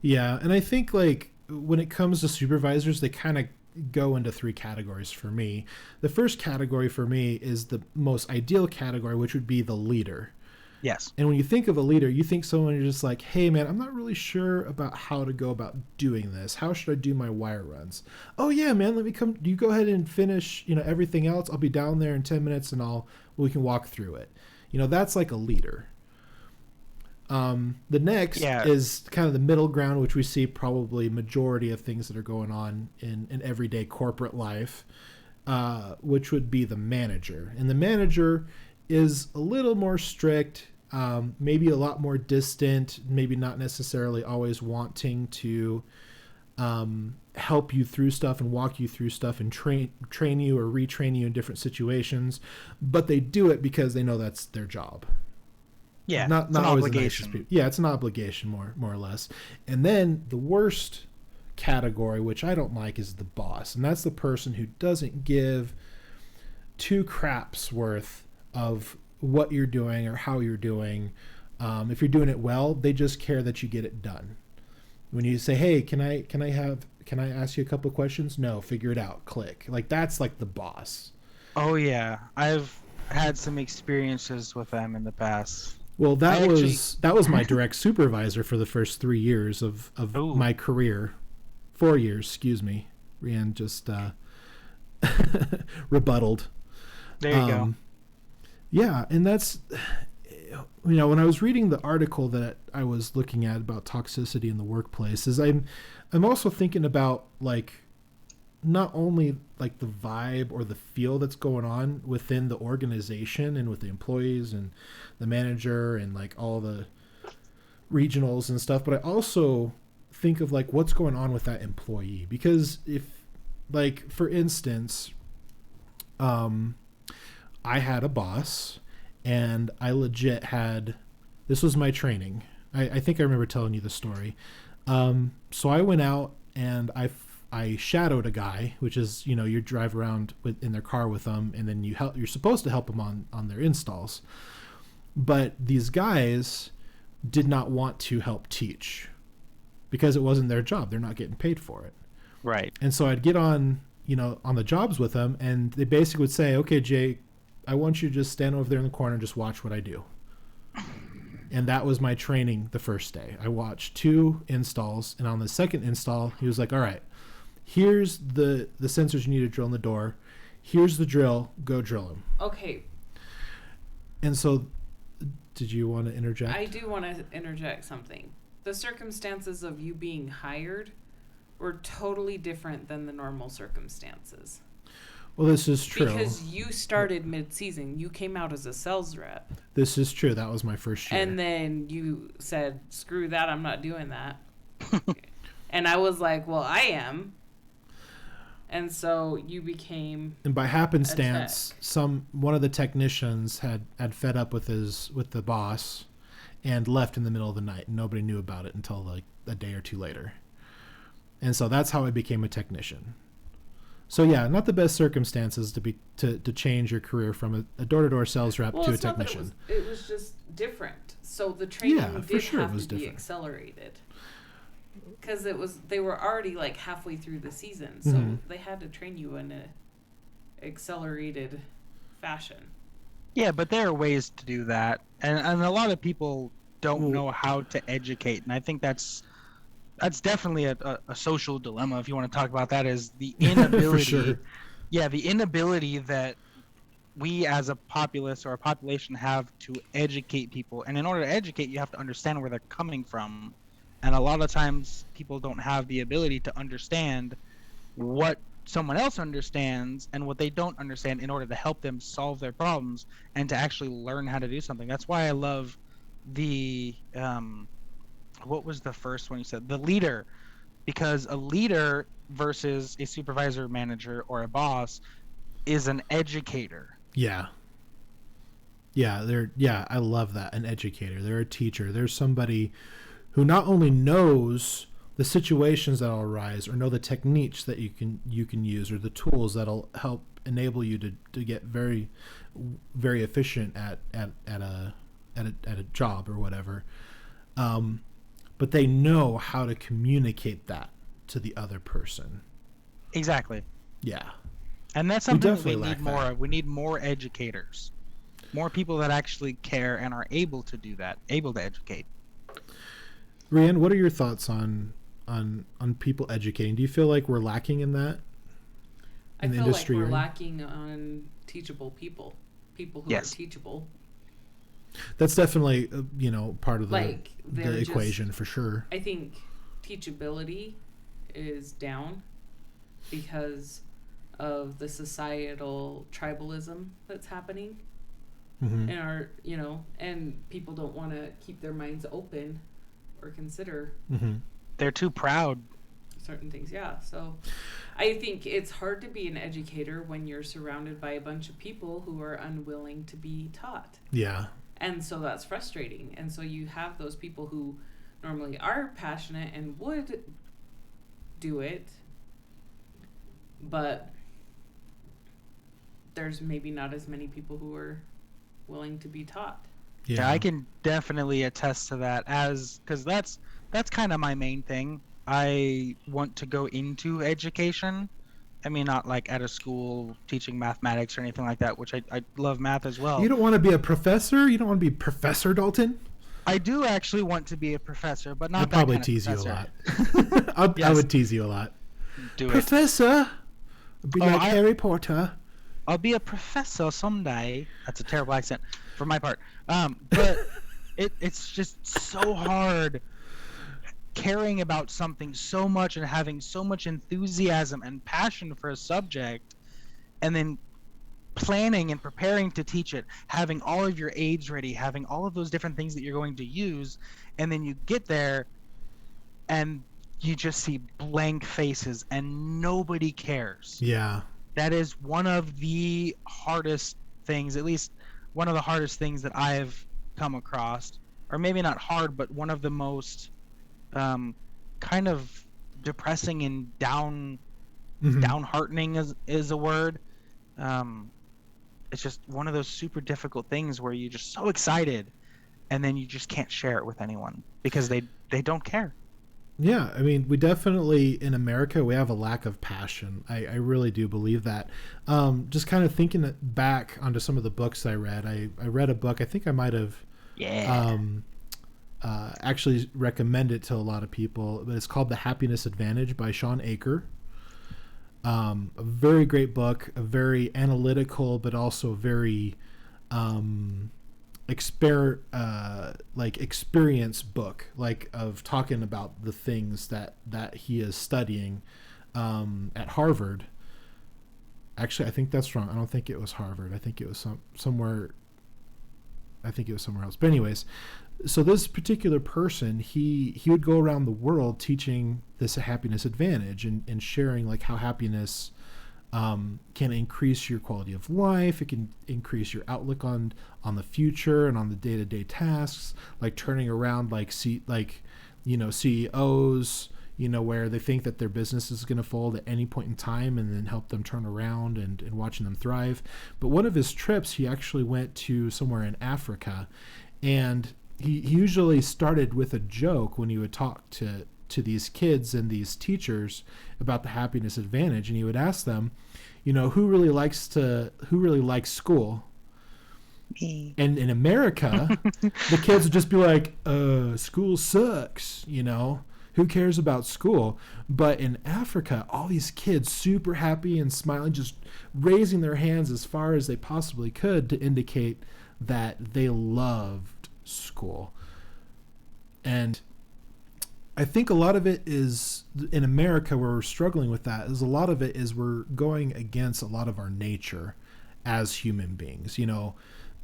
Yeah, and I think when it comes to supervisors, they kind of go into three categories for me. The first category for me is the most ideal category, which would be the leader. Yes. And when you think of a leader, you think someone who's just like, "Hey man, I'm not really sure about how to go about doing this. How should I do my wire runs?" "Oh yeah, man, let me come. You go ahead and finish, everything else. I'll be down there in 10 minutes and we can walk through it." That's like a leader. The next is kind of the middle ground, which we see probably majority of things that are going on in everyday corporate life, which would be the manager. And the manager is a little more strict, maybe a lot more distant, maybe not necessarily always wanting to help you through stuff and walk you through stuff and train you or retrain you in different situations, but they do it because they know that's their job. Yeah, not it's an always obligation. Yeah, it's an obligation more or less. And then the worst category, which I don't like, is the boss, and that's the person who doesn't give two craps worth of what you're doing or how you're doing. If you're doing it well, they just care that you get it done. When you say, "Hey, can I ask you a couple of questions?" "No, figure it out." Click. That's like the boss. Oh yeah, I've had some experiences with them in the past. Well, that was my direct supervisor for the first 3 years of my career. 4 years, excuse me. Rian just rebutted. There you go. Yeah, and that's, when I was reading the article that I was looking at about toxicity in the workplace, is I'm also thinking about not only the vibe or the feel that's going on within the organization and with the employees and the manager and all the regionals and stuff, but I also think of what's going on with that employee. Because if for instance, I had a boss and I legit had, this was my training. I think I remember telling you the story. So I went out and I shadowed a guy, which is, you drive around in their car with them, and then you're supposed to help them on their installs. But these guys did not want to help teach because it wasn't their job. They're not getting paid for it. Right. And so I'd get on the jobs with them, and they basically would say, "Okay, Jay, I want you to just stand over there in the corner and just watch what I do." And that was my training the first day. I watched 2 installs, and on the second install, he was like, "All right, here's the sensors you need to drill in the door. Here's the drill. Go drill them." Okay. And so, did you want to interject? I do want to interject something. the circumstances of you being hired were totally different than the normal circumstances. Well, this is true. Because you started mid-season. You came out as a sales rep. This is true. That was my first year. And then you said, screw that, I'm not doing that. And I was like, well, I am. And so you became... And by happenstance, one of the technicians had fed up with the boss and left in the middle of the night. And nobody knew about it until like a day or two later. And so that's how I became a technician. So yeah, not the best circumstances to change your career from a door-to-door sales rep to a technician. It was just different. So the training have to be accelerated. Because they were already like halfway through the season, so they had to train you in a accelerated fashion. Yeah, but there are ways to do that, and a lot of people don't know how to educate, and I think that's definitely a social dilemma, if you want to talk about that, is the inability. For sure. Yeah, the inability that we as a populace or a population have to educate people, and in order to educate, you have to understand where they're coming from. And a lot of times people don't have the ability to understand what someone else understands and what they don't understand in order to help them solve their problems and to actually learn how to do something. That's why I love the what was the first one you said? The leader. Because a leader versus a supervisor, manager, or a boss is an educator. Yeah. I love that. An educator. They're a teacher. There's somebody who not only knows the situations that'll arise or know the techniques that you can use or the tools that'll help enable you to get very, very efficient at a job or whatever, but they know how to communicate that to the other person. Exactly. Yeah. And that's something we need more of. We need more educators, more people that actually care and are able to do that, able to educate. Rianne, what are your thoughts on people educating? Do you feel like we're lacking in that? I feel like we're lacking on teachable people who are teachable. That's definitely part of the equation for sure. I think teachability is down because of the societal tribalism that's happening in our, and people don't want to keep their minds open or consider. They're too proud. Certain things, yeah. So I think it's hard to be an educator when you're surrounded by a bunch of people who are unwilling to be taught. Yeah. And so that's frustrating. And so you have those people who normally are passionate and would do it, but there's maybe not as many people who are willing to be taught. Yeah, I can definitely attest to that, because that's kind of my main thing. I want to go into education. I mean, not like at a school teaching mathematics or anything like that, which I love math as well. You don't want to be a professor? You don't want to be Professor Dalton? I do actually want to be a professor, but not I'd probably tease you a lot. I would tease you a lot. Do Professor! I'd be like Harry Potter. I'll be a professor someday. That's a terrible accent for my part. But it's just so hard caring about something so much and having so much enthusiasm and passion for a subject, and then planning and preparing to teach it, having all of your aids ready, having all of those different things that you're going to use, and then you get there and you just see blank faces and nobody cares. Yeah. That is one of the hardest things, at least one of the hardest things that I've come across, or maybe not hard, but one of the most kind of depressing and downheartening is a word. It's just one of those super difficult things where you're just so excited and then you just can't share it with anyone because they don't care. Yeah, I mean, we definitely, in America, we have a lack of passion. I really do believe that. Just kind of thinking back onto some of the books I read. I read a book, I think I might have actually recommend it to a lot of people, but it's called The Happiness Advantage by Sean Aker. A very great book, a very analytical, but also very experience book, like of talking about the things that he is studying at Harvard. Actually, I think that's wrong. I don't think it was Harvard. I think it was somewhere. I think it was somewhere else. But anyways, so this particular person, he would go around the world teaching this happiness advantage and sharing like how happiness can increase your quality of life. It can increase your outlook on the future and on the day-to-day tasks, like turning around CEOs, where they think that their business is going to fold at any point in time, and then help them turn around and watching them thrive. But one of his trips, he actually went to somewhere in Africa, and he usually started with a joke when he would talk to these kids and these teachers about the happiness advantage, and he would ask them, who really likes school? Me. And in America, the kids would just be like, school sucks, who cares about school? But in Africa, all these kids super happy and smiling, just raising their hands as far as they possibly could to indicate that they loved school. And I think a lot of it is in America, where we're struggling with that, is a lot of it is we're going against a lot of our nature as human beings.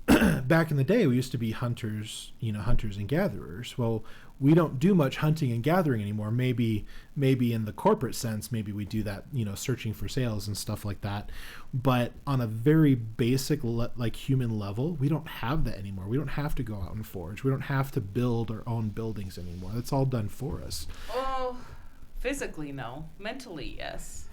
Back in the day, we used to be hunters and gatherers. Well, we don't do much hunting and gathering anymore. Maybe in the corporate sense, maybe we do that, searching for sales and stuff like that. But on a very basic, human level, we don't have that anymore. We don't have to go out and forage. We don't have to build our own buildings anymore. That's all done for us. Oh, physically, no. Mentally, yes.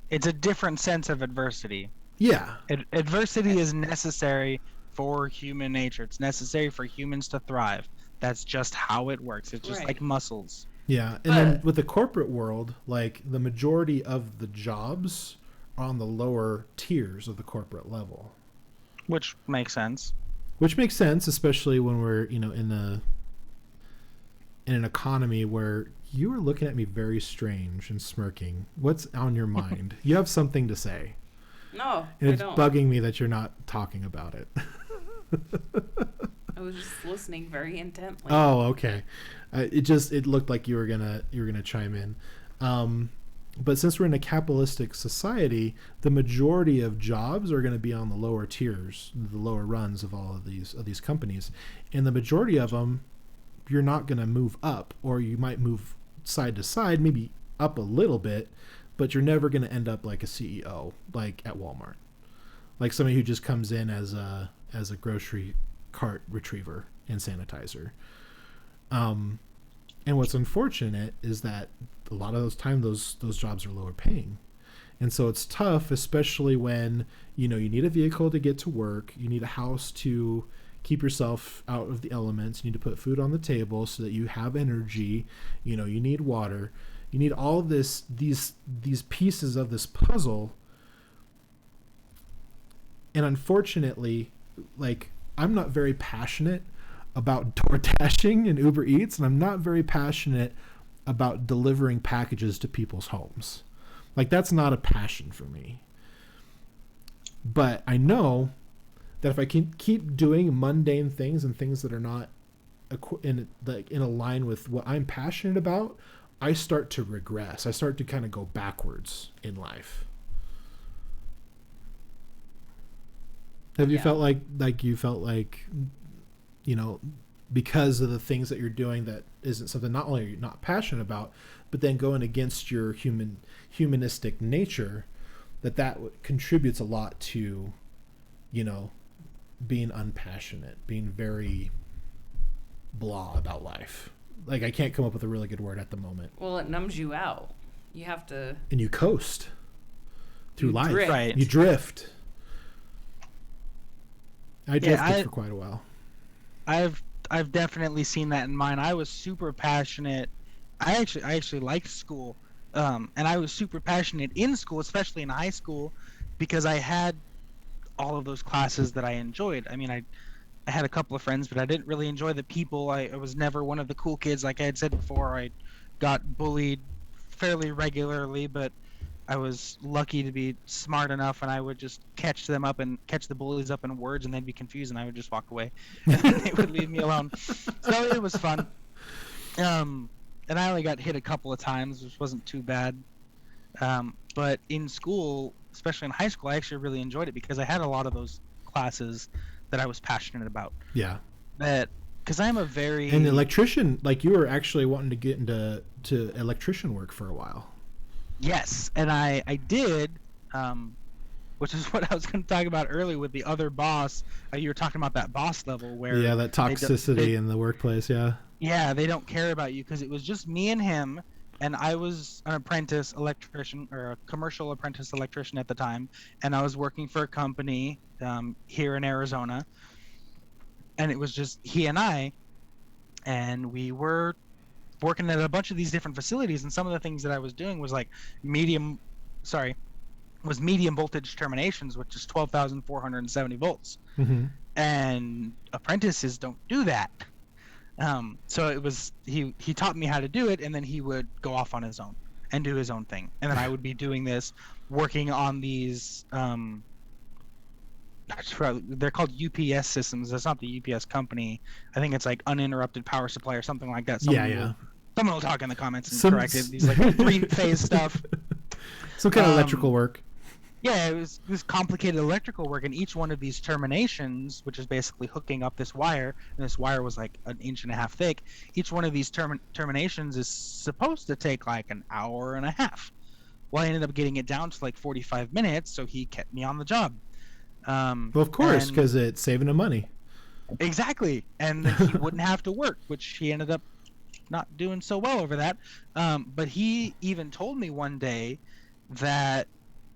It's a different sense of adversity. Yeah. Adversity is necessary for human nature. It's necessary for humans to thrive. That's just how it works. It's just like muscles. Yeah. And then with the corporate world, like the majority of the jobs are on the lower tiers of the corporate level. Which makes sense. Which makes sense, especially when we're, in an economy where you are looking at me very strange and smirking. What's on your mind? You have something to say. No, and it's I don't. bugging me that you're not talking about it. I was just listening very intently. Oh, okay. It looked like you were gonna chime in. But since we're in a capitalistic society, the majority of jobs are going to be on the lower tiers, the lower runs of all of these companies, and the majority of them, you're not going to move up, or you might move side to side, maybe up a little bit, but you're never going to end up like a CEO, like at Walmart, like somebody who just comes in as a grocery cart retriever and sanitizer. And what's unfortunate is that a lot of those jobs are lower paying. And so it's tough, especially when, you need a vehicle to get to work, you need a house to keep yourself out of the elements, you need to put food on the table so that you have energy, you need water, you need all of these pieces of this puzzle. And unfortunately, like, I'm not very passionate about DoorDashing and Uber Eats, and I'm not very passionate about delivering packages to people's homes. Like, that's not a passion for me. But I know that if I can keep doing mundane things and things that are not in a line with what I'm passionate about, I start to regress. I start to kind of go backwards in life. Have you felt like because of the things that you're doing that isn't something not only you're not passionate about, but then going against your humanistic nature, that contributes a lot to, being unpassionate, being very blah about life. Like, I can't come up with a really good word at the moment. Well, it numbs you out. You have to... And you coast through life. Drift. Right. You drift. I drifted for quite a while. I've definitely seen that in mine. I was super passionate. I actually liked school, and I was super passionate in school, especially in high school, because I had all of those classes that I enjoyed. I mean, I had a couple of friends, but I didn't really enjoy the people. I was never one of the cool kids, like I had said before. I got bullied fairly regularly, but I was lucky to be smart enough, and I would just catch the bullies up in words, and they'd be confused, and I would just walk away, and they would leave me alone. So it was fun. And I only got hit a couple of times, which wasn't too bad. But in school, especially in high school, I actually really enjoyed it because I had a lot of those classes that I was passionate about. Yeah. Because I'm a very... And electrician, like you were actually wanting to get into electrician work for a while. Yes, and I did, which is what I was going to talk about earlier with the other boss. You were talking about that boss level where... Yeah, that toxicity in the workplace, yeah. Yeah, they don't care about you because it was just me and him, and I was an apprentice electrician, or a commercial apprentice electrician at the time, and I was working for a company here in Arizona, and it was just he and I, and we were working at a bunch of these different facilities, and some of the things that I was doing was like medium voltage terminations, which is 12,470 volts. Mm-hmm. And apprentices don't do that. So it was he taught me how to do it, and then he would go off on his own and do his own thing, and then I would be doing this, working on these they're called UPS systems. That's not the UPS company. I think it's like uninterrupted power supply or something like that. Someone will talk in the comments and correct it. These like 3-phase stuff. Some kind of electrical work. Yeah, it was this complicated electrical work, and each one of these terminations, which is basically hooking up this wire, and this wire was like 1.5 inches thick. Each one of these terminations is supposed to take like an hour and a half. Well, I ended up getting it down to like 45 minutes, so he kept me on the job. Well, of course, because it's saving him money. Exactly, and he wouldn't have to work, which he ended up not doing so well over that. But he even told me one day that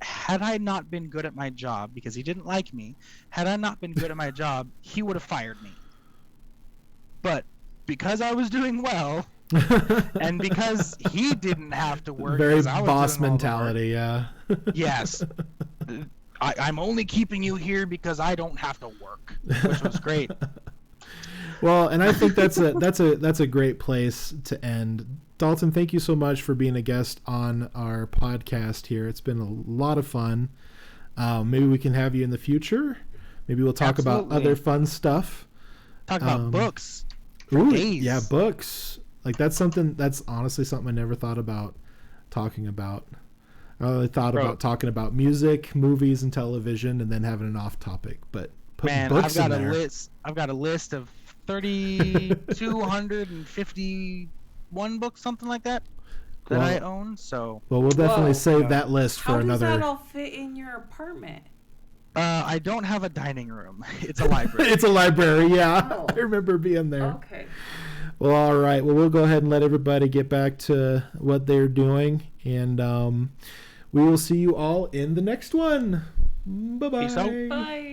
had I not been good at my job, because he didn't like me, had I not been good at my job, he would have fired me. But because I was doing well, and because he didn't have to work, very boss mentality, yeah. Yes. I'm only keeping you here because I don't have to work, which was great. Well, and I think that's a great place to end. Dalton, thank you so much for being a guest on our podcast here. It's been a lot of fun. Maybe we can have you in the future. Maybe we'll talk about other fun stuff. Talk about books. Ooh, days. Yeah, books. Like that's honestly something I never thought about talking about. I only thought about talking about music, movies, and television, and then having an off topic. But books I've got a list of 3,251 books, something like that, I own. So we'll definitely save that list for another. How does that all fit in your apartment? I don't have a dining room. It's a library. It's a library, yeah. Oh. I remember being there. Okay. Well, all right. Well, we'll go ahead and let everybody get back to what they're doing, and we will see you all in the next one. Bye-bye. Peace out. Bye.